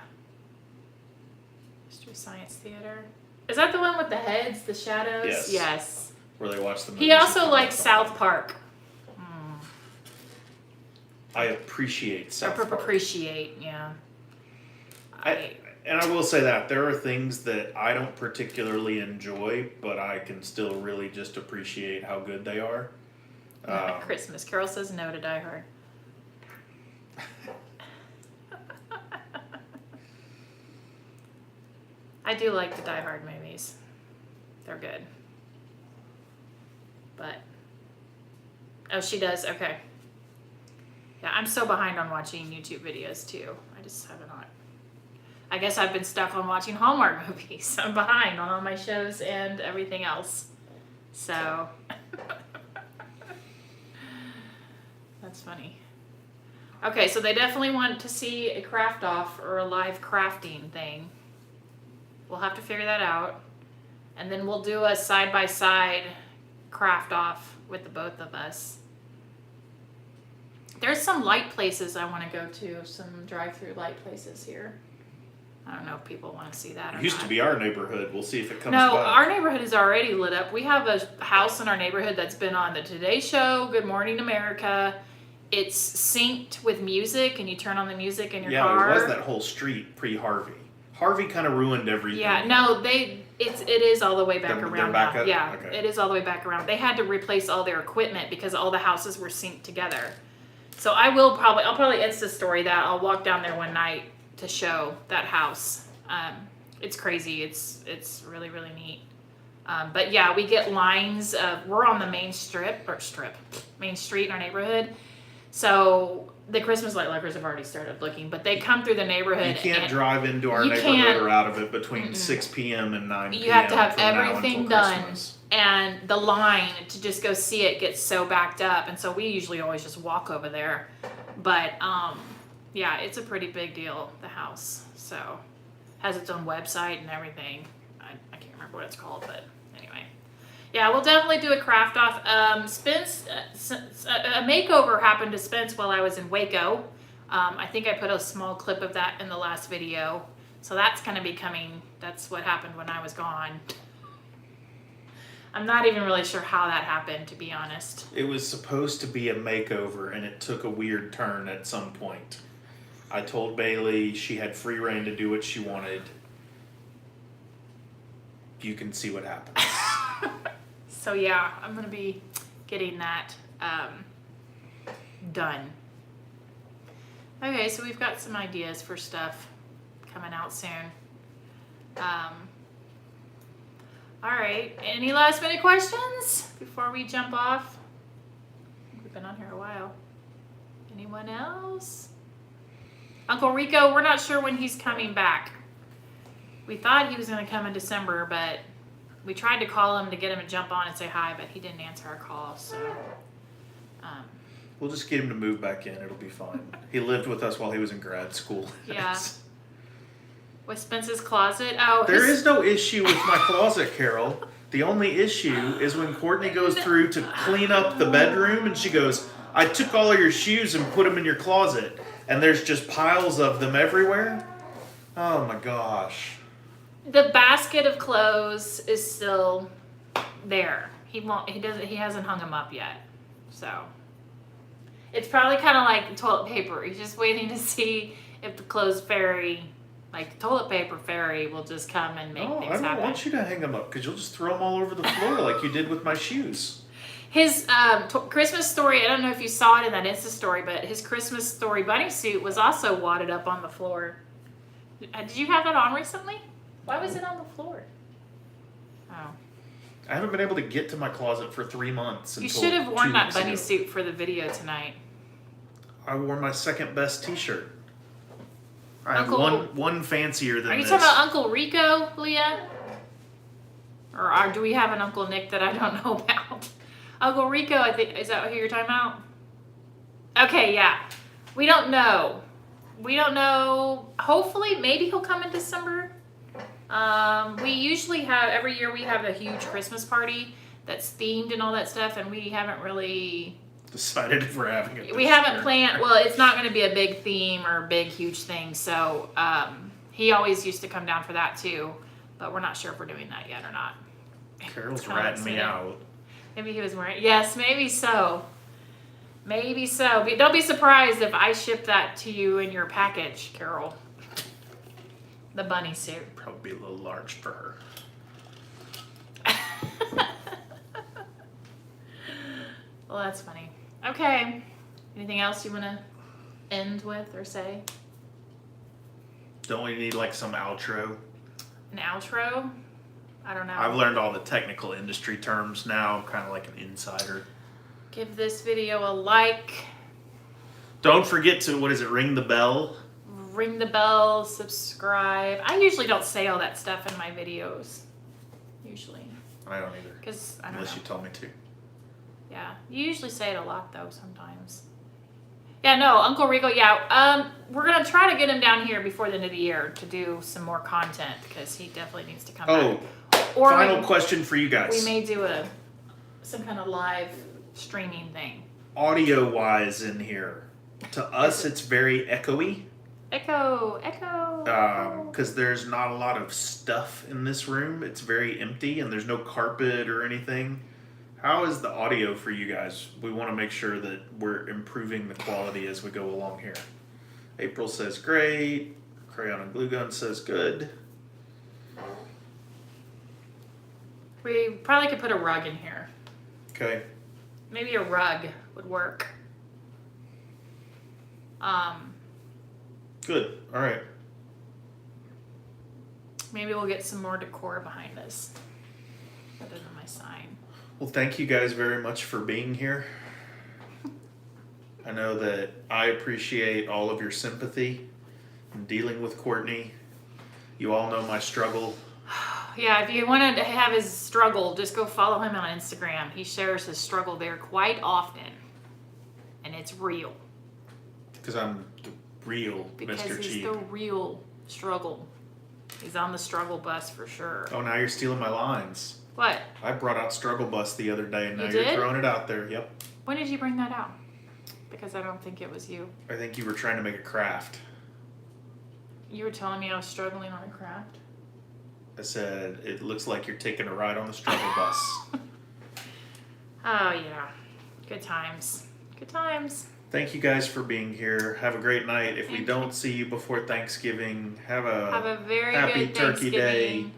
Mystery Science Theater. Is that the one with the heads, the shadows? Yes. Yes. Where they watch the movies. He also likes South Park. I appreciate South Park. Appreciate, yeah. And I will say that there are things that I don't particularly enjoy, but I can still really just appreciate how good they are. Christmas Carol says no to Die Hard. I do like the Die Hard movies. They're good. But oh, she does. Okay. Yeah, I'm so behind on watching YouTube videos too. I just haven't on. I guess I've been stuck on watching Hallmark movies. I'm behind on all my shows and everything else. So that's funny. Okay, so they definitely want to see a craft off or a live crafting thing. We'll have to figure that out. And then we'll do a side-by-side craft off with the both of us. There's some light places I want to go to, some drive-through light places here. I don't know if people want to see that or not. It used to be our neighborhood. We'll see if it comes No, back. our neighborhood is already lit up. We have a house in our neighborhood that's been on the Today Show, Good Morning America. It's synced with music, and you turn on the music in your car. Yeah, it was that whole street pre-Harvey. Harvey kind of ruined everything. Yeah, no, it is all the way back They're around back now. up? Yeah, Okay. it is all the way back around. They had to replace all their equipment because all the houses were synced together. So I'll probably Insta story that. I'll walk down there one night to show that house. It's crazy. It's really, really neat. But yeah, we get lines of, we're on the main main street in our neighborhood. So the Christmas light lockers have already started looking, but they come through the neighborhood. You can't drive into our you neighborhood can't- or out of it between 6 p.m. and 9 p.m. You have to have from now everything until done, Christmas. and the line to just go see it gets so backed up, and so we usually always just walk over there. But yeah, it's a pretty big deal, the house. So has its own website and everything. I can't remember what it's called, but anyway. Yeah, we'll definitely do a craft off. Spence, a makeover happened to Spence while I was in Waco. I think I put a small clip of that in the last video. So that's going to be coming. That's what happened when I was gone. I'm not even really sure how that happened, to be honest. It was supposed to be a makeover, and it took a weird turn at some point. I told Bailey she had free reign to do what she wanted. You can see what happens. So yeah, I'm going to be getting that done. Okay, so we've got some ideas for stuff coming out soon. All right, any last minute questions before we jump off? We've been on here a while. Anyone else? Uncle Rico, we're not sure when he's coming back. We thought he was going to come in December, but we tried to call him to get him to jump on and say hi, but he didn't answer our call, so. We'll just get him to move back in. It'll be fine. He lived with us while he was in grad school. Yeah. With Spence's closet? Oh, There is no issue with my closet, Carol. The only issue is when Courtney goes through to clean up the bedroom and she goes, I took all of your shoes and put them in your closet. and there's just piles of them everywhere. Oh my gosh. The basket of clothes is still there. He hasn't hung them up yet. So it's probably kind of like the toilet paper. He's just waiting to see if the clothes fairy, like the toilet paper fairy, will just come and make things I don't happen. want you to hang them up because you'll just throw them all over the floor like you did with my shoes. His Christmas story, I don't know if you saw it in that Insta story, but his Christmas story bunny suit was also wadded up on the floor. Did you have that on recently? Why was it on the floor? Oh. I haven't been able to get to my closet for 3 months. You should have worn 2 that weeks bunny ago. suit for the video tonight. I wore my second best t-shirt. I have Uncle- one fancier than Are you this. talking about Uncle Rico, Leah? Or do we have an Uncle Nick that I don't know about? Uncle Rico, I think, is that who you're talking about? Okay, yeah. We don't know. We don't know. Hopefully, maybe he'll come in December. We usually have, every year we have a huge Christmas party that's themed and all that stuff, and we haven't really, Decided if we're having it. we haven't planned, well, it's not going to be a big theme or a big, huge thing, so he always used to come down for that too, but we're not sure if we're doing that yet or not. Carol's It's kinda ratting me exciting. out. Maybe he was wearing, yes, maybe so. Maybe so. But don't be surprised if I ship that to you in your package, Carol. The bunny suit. Probably be a little large for her. Well, that's funny. Okay. Anything else you want to end with or say? Don't we need like some outro? An outro? I don't know. I've learned all the technical industry terms now. I'm kind of like an insider. Give this video a like. Don't forget to, what is it, ring the bell? Ring the bell, subscribe. I usually don't say all that stuff in my videos. Usually. I don't either. Because, I don't Unless know. you tell me to. Yeah, you usually say it a lot though sometimes. Yeah, no, Uncle Rico, yeah. We're going to try to get him down here before the end of the year to do some more content because he definitely needs to come Oh, back. Or final question for you guys. we may do some kind of live streaming thing. Audio wise in here, to us it's very echoey. Echo. Because there's not a lot of stuff in this room. It's very empty and there's no carpet or anything. How is the audio for you guys? We want to make sure that we're improving the quality as we go along here. April says great. Crayon and Glue Gun says good. We probably could put a rug in here. Okay. Maybe a rug would work. Good. All right. Maybe we'll get some more decor behind us other than my sign. Well, thank you guys very much for being here. I know that I appreciate all of your sympathy in dealing with Courtney. You all know my struggle. Yeah, if you want to have his struggle, just go follow him on Instagram. He shares his struggle there quite often. And it's real. Because I'm the real Because Mr. he's Cheap. the real struggle. He's on the struggle bus for sure. Oh, now you're stealing my lines. What? I brought out Struggle Bus the other day, and now You you're did? throwing it out there. Yep. When did you bring that out? Because I don't think it was you. I think you were trying to make a craft. You were telling me I was struggling on a craft. I said, it looks like you're taking a ride on the Struggle Bus. Oh, yeah. Good times. Good times. Thank you guys for being here. Have a great night. If we Thank don't see you before Thanksgiving, have Have a very happy good Turkey Thanksgiving. Day.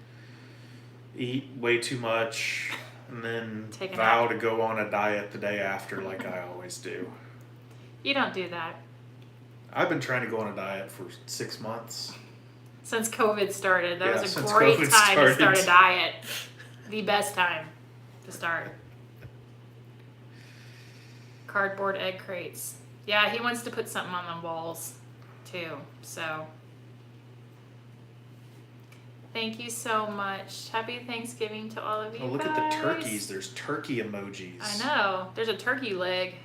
Eat way too much, and then Take a vow nap. to go on a diet the day after like I always do. You don't do that. I've been trying to go on a diet for 6 months. Since COVID started. That Yeah, was a since great COVID time to start started. a diet. The best time to start. Cardboard egg crates. Yeah, he wants to put something on the walls too. So thank you so much. Happy Thanksgiving to all of you. Oh, look at guys. the turkeys. There's turkey emojis. I know. There's a turkey leg.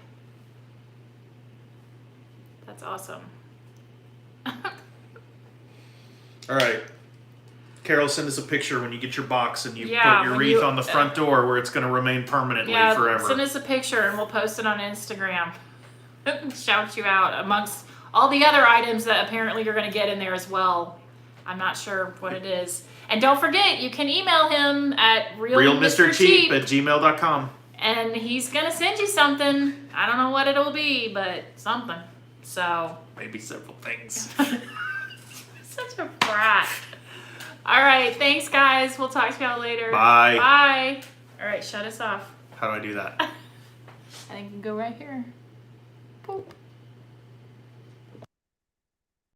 That's awesome. All right. Carol, send us a picture when you get your box and you Yeah, put your when wreath you- on the front door where it's going to remain permanently Yeah, forever. send us a picture and we'll post it on Instagram. Shout you out amongst all the other items that apparently you're going to get in there as well. I'm not sure what it is. And don't forget, you can email him at realmrcheap@gmail.com. and he's going to send you something. I don't know what it'll be, but something. So Maybe several things. such a brat. All right, thanks guys. We'll talk to y'all later. Bye. Bye. All right, shut us off. How do I do that? I think you can go right here. Boop.